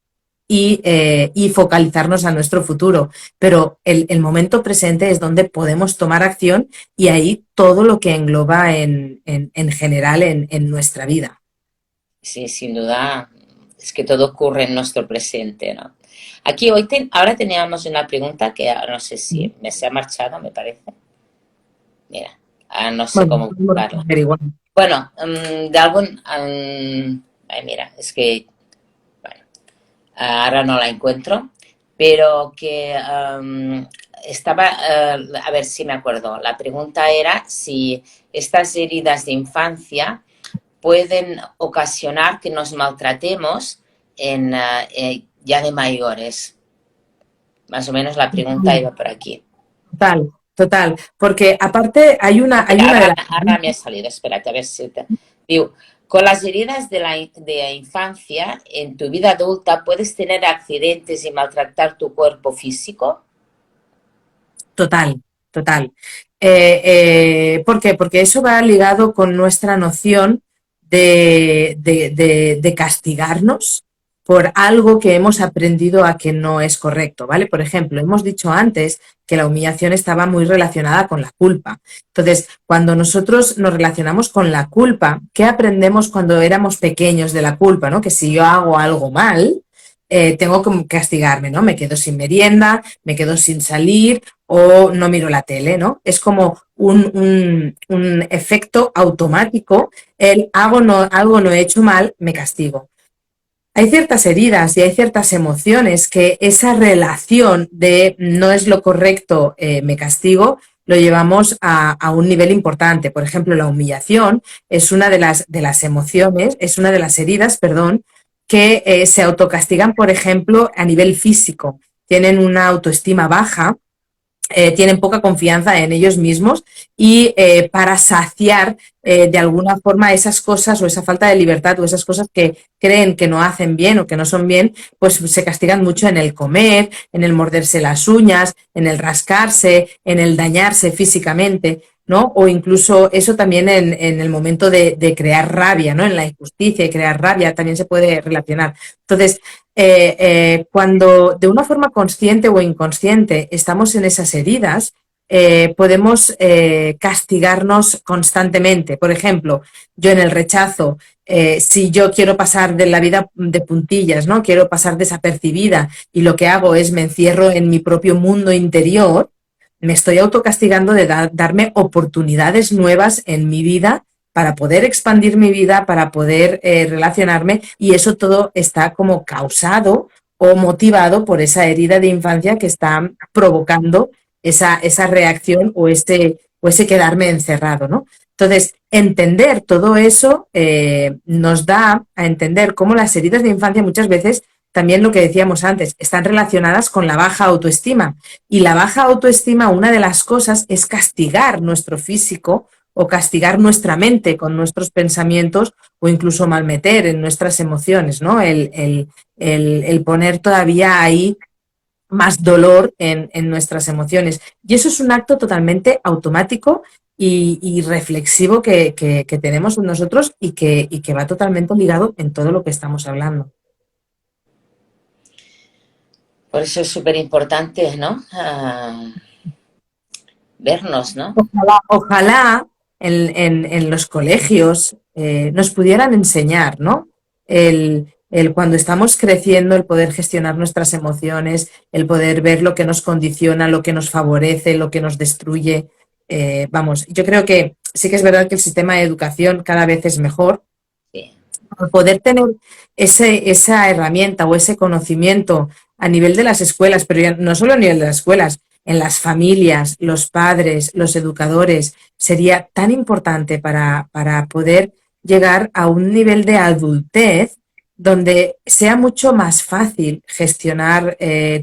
y focalizarnos a nuestro futuro. Pero el momento presente es donde podemos tomar acción y ahí todo lo que engloba en general en nuestra vida. Sí, sin duda, es que todo ocurre en nuestro presente, ¿no? Aquí ahora teníamos una pregunta que ahora no sé si se ha marchado, me parece. Mira, ahora no sé Bueno, cómo buscarla. igual. Bueno, ay, mira, es que, bueno, ahora no la encuentro, pero que estaba, a ver si me acuerdo, la pregunta era si estas heridas de infancia pueden ocasionar que nos maltratemos ya de mayores. Más o menos la pregunta iba por aquí. Total, total. Porque aparte hay Espera, una de ahora me ha salido, espérate, a ver si te... Digo, con las heridas de la infancia, en tu vida adulta, ¿puedes tener accidentes y maltratar tu cuerpo físico? Total, total. ¿Por qué? Porque eso va ligado con nuestra noción de castigarnos por algo que hemos aprendido a que no es correcto, ¿vale? Por ejemplo, hemos dicho antes que la humillación estaba muy relacionada con la culpa. Entonces, cuando nosotros nos relacionamos con la culpa, ¿qué aprendemos cuando éramos pequeños de la culpa, ¿no? Que si yo hago algo mal, tengo que castigarme, ¿no? Me quedo sin merienda, me quedo sin salir o no miro la tele, ¿no? Es como un efecto automático, el hago no, algo no he hecho mal, me castigo. Hay ciertas heridas y hay ciertas emociones que esa relación de no es lo correcto, me castigo, lo llevamos a un nivel importante. Por ejemplo, la humillación es una de las emociones, es una de las heridas, perdón, que se autocastigan, por ejemplo, a nivel físico. Tienen una autoestima baja, tienen poca confianza en ellos mismos y para saciar de alguna forma esas cosas o esa falta de libertad o esas cosas que creen que no hacen bien o que no son bien, pues se castigan mucho en el comer, en el morderse las uñas, en el rascarse, en el dañarse físicamente, ¿no? O incluso eso también en el momento de crear rabia, ¿no? En la injusticia y crear rabia también se puede relacionar. Entonces, cuando de una forma consciente o inconsciente estamos en esas heridas, podemos castigarnos constantemente. Por ejemplo, yo en el rechazo, si yo quiero pasar de la vida de puntillas, ¿no? Quiero pasar desapercibida y lo que hago es me encierro en mi propio mundo interior, me estoy autocastigando de darme oportunidades nuevas en mi vida para poder expandir mi vida, para poder relacionarme y eso todo está como causado o motivado por esa herida de infancia que está provocando esa reacción o ese quedarme encerrado, ¿no? Entonces, entender todo eso nos da a entender cómo las heridas de infancia muchas veces, también lo que decíamos antes, están relacionadas con la baja autoestima. Y la baja autoestima, una de las cosas es castigar nuestro físico o castigar nuestra mente con nuestros pensamientos o incluso malmeter en nuestras emociones, ¿no? El poner todavía ahí más dolor en nuestras emociones. Y eso es un acto totalmente automático y reflexivo que tenemos en nosotros y que va totalmente ligado en todo lo que estamos hablando. Por eso es súper importante, ¿no? Vernos, ¿no? Ojalá en los colegios nos pudieran enseñar, ¿no? Cuando estamos creciendo, el poder gestionar nuestras emociones, el poder ver lo que nos condiciona, lo que nos favorece, lo que nos destruye. Vamos, yo creo que sí que es verdad que el sistema de educación cada vez es mejor, Sí. poder tener esa herramienta o ese conocimiento a nivel de las escuelas, pero ya no solo a nivel de las escuelas, en las familias, los padres, los educadores, sería tan importante para poder llegar a un nivel de adultez donde sea mucho más fácil gestionar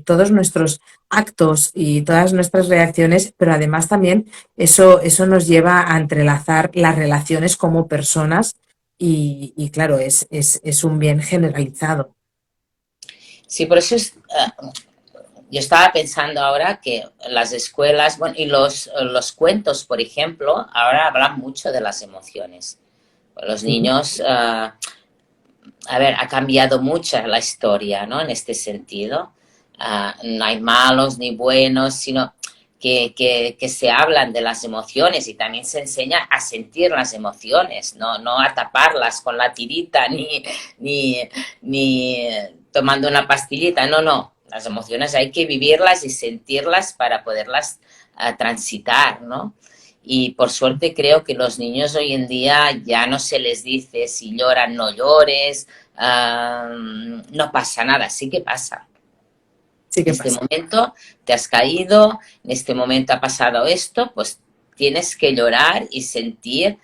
todos nuestros actos y todas nuestras reacciones, pero además también eso nos lleva a entrelazar las relaciones como personas y claro, es un bien generalizado. Sí, por eso es, yo estaba pensando ahora que las escuelas, bueno, y los cuentos, por ejemplo, ahora hablan mucho de las emociones. Los Sí, niños, a ver, ha cambiado mucho la historia, ¿no? En este sentido. No hay malos ni buenos, sino que se hablan de las emociones y también se enseña a sentir las emociones, no a taparlas con la tirita ni tomando una pastillita, no. Las emociones hay que vivirlas y sentirlas para poderlas transitar, ¿no? Y por suerte creo que los niños hoy en día ya no se les dice si lloran, no llores, no pasa nada, sí que pasa. sí En que este pasa. momento te has caído, en este momento ha pasado esto, pues tienes que llorar y sentir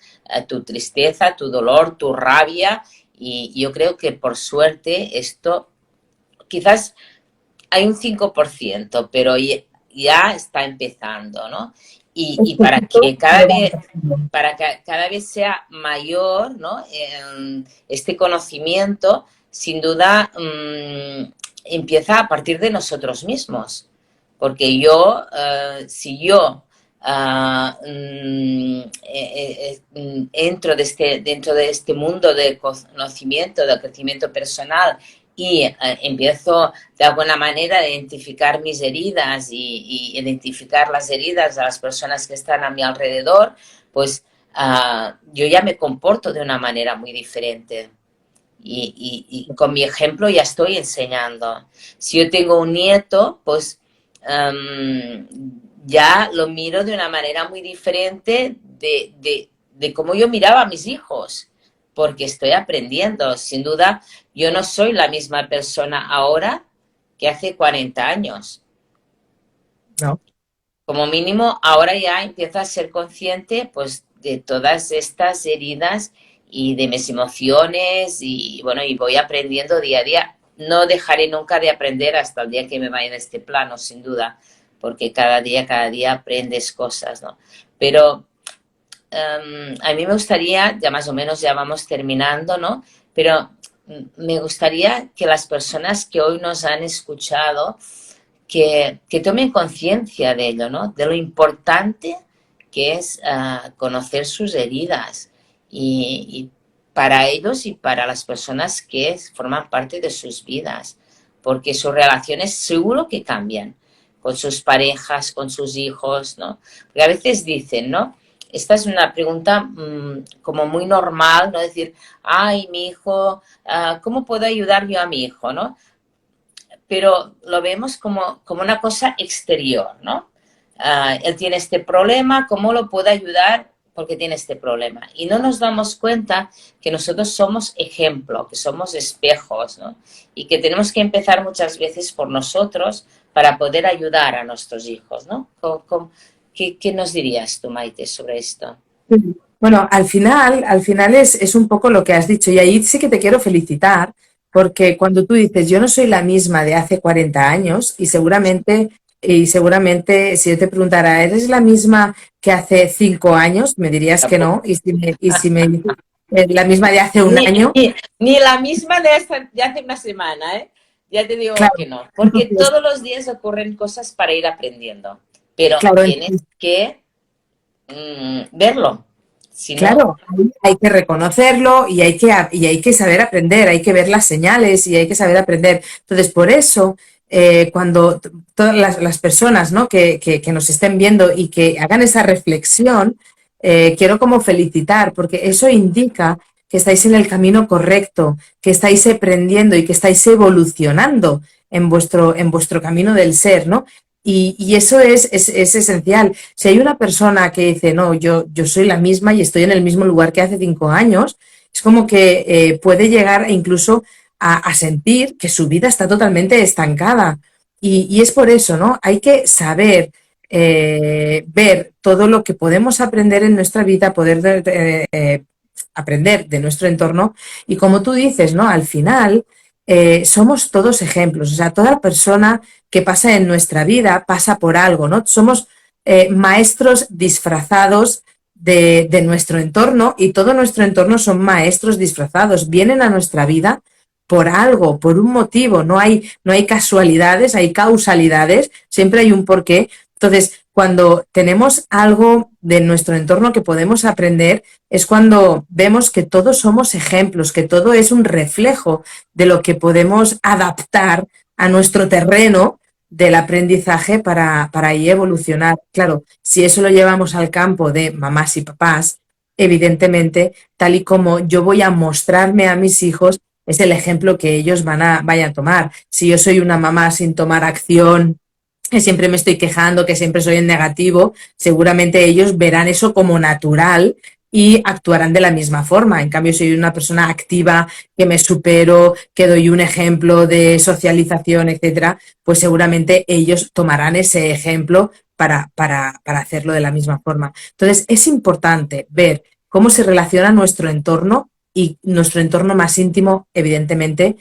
tu tristeza, tu dolor, tu rabia. Y yo creo que por suerte esto quizás hay un 5%, pero ya está empezando, ¿no? Y para que cada vez sea mayor, ¿no? Este conocimiento, sin duda, empieza a partir de nosotros mismos. Porque yo, si yo entro dentro de este mundo de conocimiento, de crecimiento personal y empiezo de alguna manera a identificar mis heridas y identificar las heridas de las personas que están a mi alrededor, pues yo ya me comporto de una manera muy diferente. Y con mi ejemplo ya estoy enseñando. Si yo tengo un nieto, pues ya lo miro de una manera muy diferente de cómo yo miraba a mis hijos, porque estoy aprendiendo. Sin duda, yo no soy la misma persona ahora que hace 40 años. No. Como mínimo, ahora ya empiezo a ser consciente, pues, de todas estas heridas y de mis emociones y, bueno, y voy aprendiendo día a día. No dejaré nunca de aprender hasta el día que me vaya de este plano, sin duda, porque cada día aprendes cosas, ¿no? Pero a mí me gustaría, ya más o menos ya vamos terminando, ¿no? Pero me gustaría que las personas que hoy nos han escuchado, que tomen conciencia de ello, ¿no? De lo importante que es conocer sus heridas y para ellos y para las personas que forman parte de sus vidas, porque sus relaciones seguro que cambian con sus parejas, con sus hijos, ¿no? Porque a veces dicen, ¿no? Esta es una pregunta como muy normal, ¿no? Decir, ay, mi hijo, ¿cómo puedo ayudar yo a mi hijo, ¿no? Pero lo vemos como una cosa exterior, ¿no? Él tiene este problema, ¿cómo lo puedo ayudar? Porque tiene este problema. Y no nos damos cuenta que nosotros somos ejemplo, que somos espejos, ¿no? Y que tenemos que empezar muchas veces por nosotros para poder ayudar a nuestros hijos, ¿no? ¿Qué nos dirías tú, Maite, sobre esto? Bueno, al final es un poco lo que has dicho y ahí sí que te quiero felicitar porque cuando tú dices yo no soy la misma de hace 40 años y seguramente si yo te preguntara, ¿eres la misma que hace 5 años? Me dirías que no y si me dices la misma de hace un Ni, año, ni la misma de hace una semana, ¿eh? Ya te digo claro, que no, porque entonces, todos los días ocurren cosas para ir aprendiendo, pero claro, tienes que verlo, si no, claro, hay que reconocerlo y hay que saber aprender, hay que ver las señales y hay que saber aprender. Entonces, por eso, cuando todas las personas, ¿no? que nos estén viendo y que hagan esa reflexión, quiero como felicitar, porque eso indica que estáis en el camino correcto, que estáis aprendiendo y que estáis evolucionando en vuestro camino del ser, ¿no? Y eso es esencial. Si hay una persona que dice, no, yo soy la misma y estoy en el mismo lugar que hace 5 años, es como que puede llegar incluso a sentir que su vida está totalmente estancada. Y es por eso, ¿no? Hay que saber ver todo lo que podemos aprender en nuestra vida, poder aprender de nuestro entorno. Y como tú dices, ¿no? Al final somos todos ejemplos. O sea, toda persona que pasa en nuestra vida pasa por algo, ¿no? Somos maestros disfrazados de nuestro entorno y todo nuestro entorno son maestros disfrazados. Vienen a nuestra vida por algo, por un motivo. No hay casualidades, hay causalidades, siempre hay un porqué. Entonces, cuando tenemos algo de nuestro entorno que podemos aprender, es cuando vemos que todos somos ejemplos, que todo es un reflejo de lo que podemos adaptar a nuestro terreno del aprendizaje para ahí evolucionar. Claro, si eso lo llevamos al campo de mamás y papás, evidentemente, tal y como yo voy a mostrarme a mis hijos, es el ejemplo que ellos vayan a tomar. Si yo soy una mamá sin tomar acción, que siempre me estoy quejando, que siempre soy en negativo, seguramente ellos verán eso como natural y actuarán de la misma forma. En cambio, si soy una persona activa, que me supero, que doy un ejemplo de socialización, etcétera, pues seguramente ellos tomarán ese ejemplo para hacerlo de la misma forma. Entonces, es importante ver cómo se relaciona nuestro entorno y nuestro entorno más íntimo, evidentemente,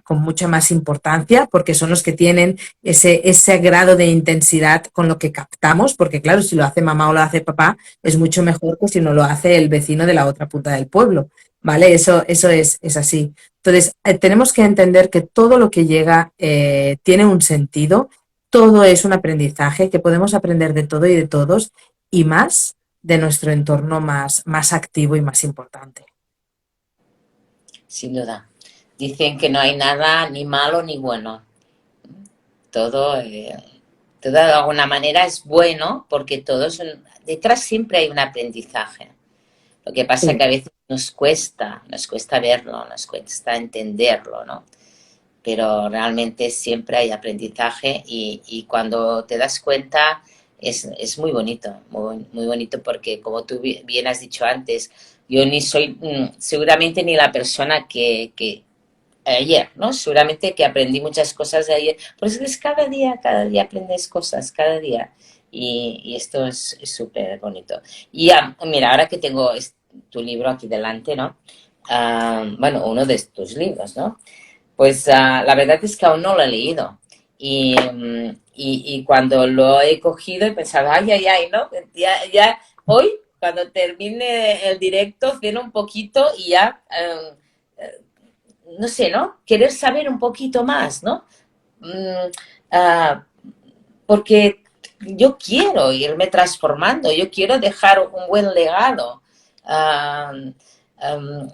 con mucha más importancia, porque son los que tienen ese grado de intensidad con lo que captamos, porque claro, si lo hace mamá o lo hace papá, es mucho mejor que si no lo hace el vecino de la otra punta del pueblo, ¿vale? Eso es así. Entonces, tenemos que entender que todo lo que llega tiene un sentido, todo es un aprendizaje, que podemos aprender de todo y de todos, y más de nuestro entorno más activo y más importante. Sin duda. Dicen que no hay nada ni malo ni bueno. Todo, todo de alguna manera es bueno porque detrás siempre hay un aprendizaje. Lo que pasa es Sí. que a veces nos cuesta verlo, nos cuesta entenderlo, ¿no? Pero realmente siempre hay aprendizaje y cuando te das cuenta es muy bonito, muy bonito porque como tú bien has dicho antes, yo ni soy seguramente ni la persona que ayer, ¿no? Seguramente que aprendí muchas cosas de ayer, por eso es cada día aprendes cosas, cada día. Y esto es súper bonito. Y mira, ahora que tengo tu libro aquí delante, ¿no? Bueno, uno de tus libros, ¿no? Pues la verdad es que aún no lo he leído. Y cuando lo he cogido he pensado, ay, ay, ay, ¿no? Ya hoy, cuando termine el directo, ceno un poquito y ya, no sé, ¿no? Querer saber un poquito más, ¿no? Mm, ah, porque yo quiero irme transformando, yo quiero dejar un buen legado a, a-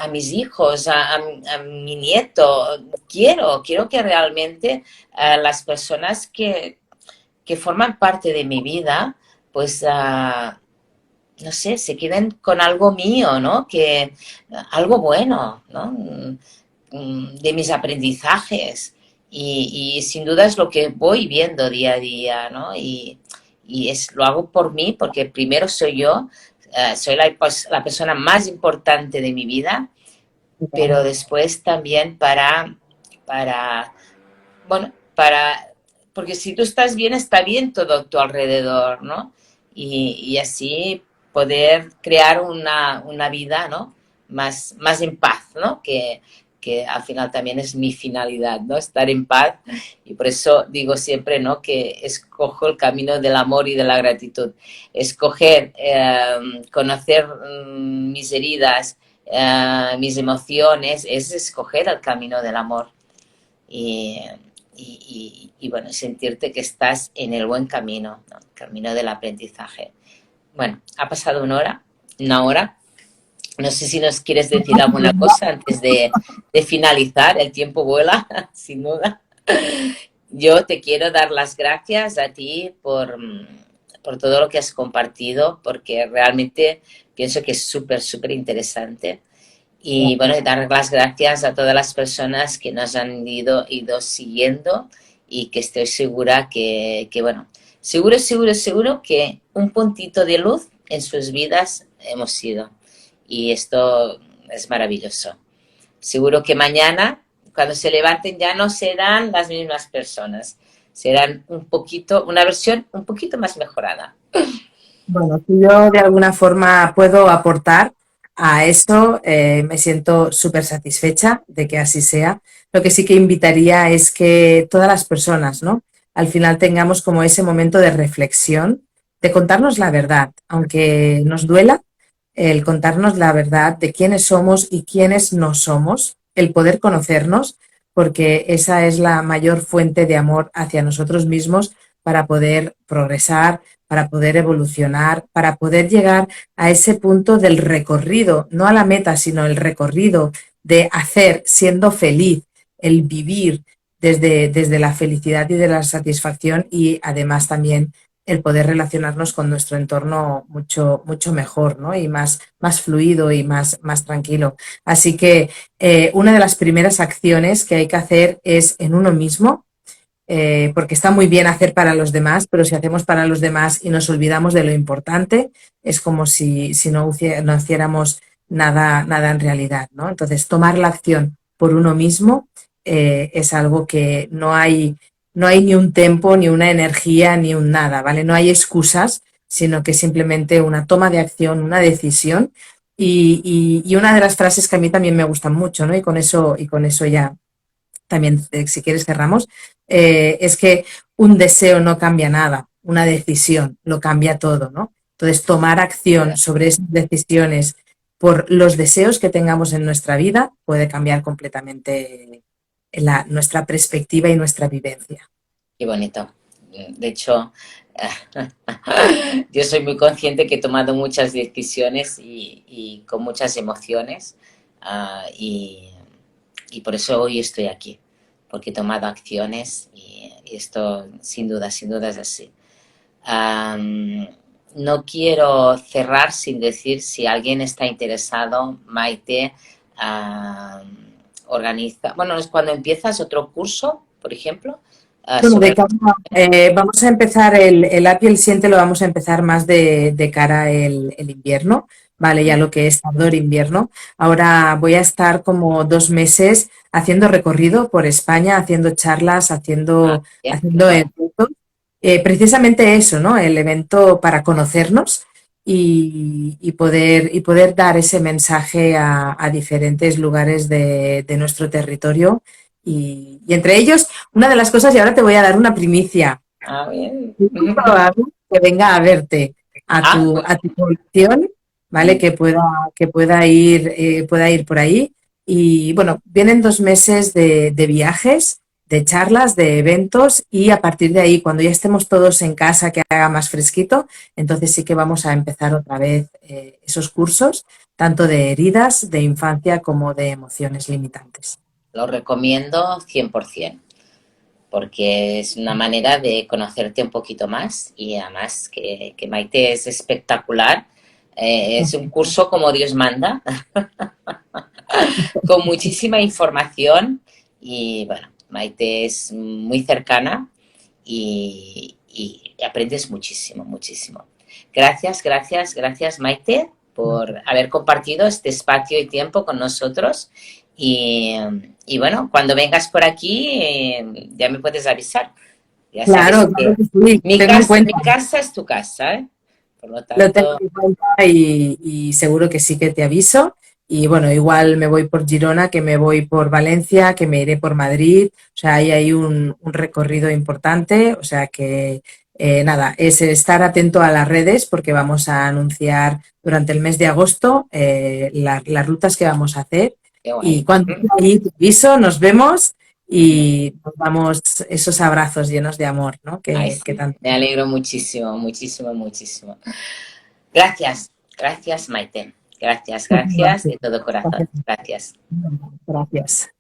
a mis hijos, a mi nieto. Quiero que realmente las personas que forman parte de mi vida, pues, no sé, se queden con algo mío, ¿no? Algo bueno, ¿no? De mis aprendizajes y sin duda es lo que voy viendo día a día, ¿no? Lo hago por mí porque primero soy yo, soy la persona más importante de mi vida, pero después también para, bueno, porque si tú estás bien, está bien todo a tu alrededor, ¿no? Y así poder crear una vida, ¿no? Más en paz, ¿no? Que al final también es mi finalidad, ¿no? Estar en paz. Y por eso digo siempre, ¿no? Que escojo el camino del amor y de la gratitud. Escoger, conocer mis heridas, mis emociones, es escoger el camino del amor. Y, bueno, sentirte que estás en el buen camino, ¿no? Camino del aprendizaje. Bueno, ha pasado una hora. No sé si nos quieres decir alguna cosa antes de finalizar. El tiempo vuela, sin duda. Yo te quiero dar las gracias a ti por todo lo que has compartido, porque realmente pienso que es súper, súper interesante. Y bueno, dar las gracias a todas las personas que nos han ido siguiendo y que estoy segura bueno, seguro que un puntito de luz en sus vidas hemos sido. Y esto es maravilloso. Seguro que mañana, cuando se levanten, ya no serán las mismas personas. Serán una versión un poquito más mejorada. Bueno, si yo de alguna forma puedo aportar a eso, me siento súper satisfecha de que así sea. Lo que sí que invitaría es que todas las personas, ¿no? Al final tengamos como ese momento de reflexión, de contarnos la verdad, aunque nos duela, el contarnos la verdad de quiénes somos y quiénes no somos, el poder conocernos, porque esa es la mayor fuente de amor hacia nosotros mismos para poder progresar, para poder evolucionar, para poder llegar a ese punto del recorrido, no a la meta, sino el recorrido de hacer siendo feliz, el vivir desde la felicidad y de la satisfacción y además también el poder relacionarnos con nuestro entorno mucho mejor, ¿no? Y más fluido y más tranquilo. Así que una de las primeras acciones que hay que hacer es en uno mismo, porque está muy bien hacer para los demás, pero si hacemos para los demás y nos olvidamos de lo importante, es como si no hiciéramos nada en realidad, ¿no? Entonces, tomar la acción por uno mismo es algo que no hay ni un tiempo, ni una energía, ni un nada, ¿vale? No hay excusas, sino que simplemente una toma de acción, una decisión Y una de las frases que a mí también me gustan mucho, ¿no? Y con eso ya también, si quieres, cerramos, es que un deseo no cambia nada, una decisión lo cambia todo, ¿no? Entonces, tomar acción sobre esas decisiones por los deseos que tengamos en nuestra vida puede cambiar completamente nuestra perspectiva y nuestra vivencia. Qué bonito. De hecho, yo soy muy consciente que he tomado muchas decisiones y con muchas emociones, ah, y por eso hoy estoy aquí, porque he tomado acciones y esto sin duda es así. No quiero cerrar sin decir si alguien está interesado, Maite, organiza, bueno, es cuando empiezas otro curso, por ejemplo, Bueno, sobre... vamos a empezar el app y el Siente lo vamos a empezar más de cara el invierno, ¿vale? Ya lo que es ardor invierno. Ahora voy a estar como 2 meses haciendo recorrido por España, haciendo charlas, Bien, qué haciendo guay. eventos. Precisamente eso, ¿no? El evento para conocernos y poder dar ese mensaje a diferentes lugares de nuestro territorio. Y entre ellos una de las cosas, y ahora te voy a dar una primicia, Bien. es muy probable que venga a verte Pues, a tu población, ¿vale? Pueda ir por ahí. Y bueno, vienen 2 meses de viajes, de charlas, de eventos, y a partir de ahí, cuando ya estemos todos en casa, que haga más fresquito, entonces sí que vamos a empezar otra vez esos cursos, tanto de heridas, de infancia, como de emociones limitantes. lo recomiendo 100%, porque es una manera de conocerte un poquito más y además que Maite es espectacular. Es un curso como Dios manda, con muchísima información y bueno, Maite es muy cercana y aprendes muchísimo, muchísimo. Gracias, gracias, gracias Maite por haber compartido este espacio y tiempo con nosotros y, y bueno, cuando vengas por aquí ya me puedes avisar. Ya sabes Claro, claro que que sí, tengo en mi cuenta. casa es tu casa, ¿eh? Por lo Lo tengo tanto, en cuenta y seguro que sí que te aviso. Y bueno, igual me voy por Girona, que me voy por Valencia, que me iré por Madrid. O sea, ahí hay un recorrido importante. O sea que nada, es estar atento a las redes porque vamos a anunciar durante el mes de agosto las rutas que vamos a hacer. qué Y guay. cuando esté ahí te aviso, nos vemos y nos damos esos abrazos llenos de amor, ¿no? Ay, Que sí, tanto. me alegro muchísimo, muchísimo, muchísimo. Gracias, gracias Maite. Gracias, gracias de todo corazón. Gracias. Gracias.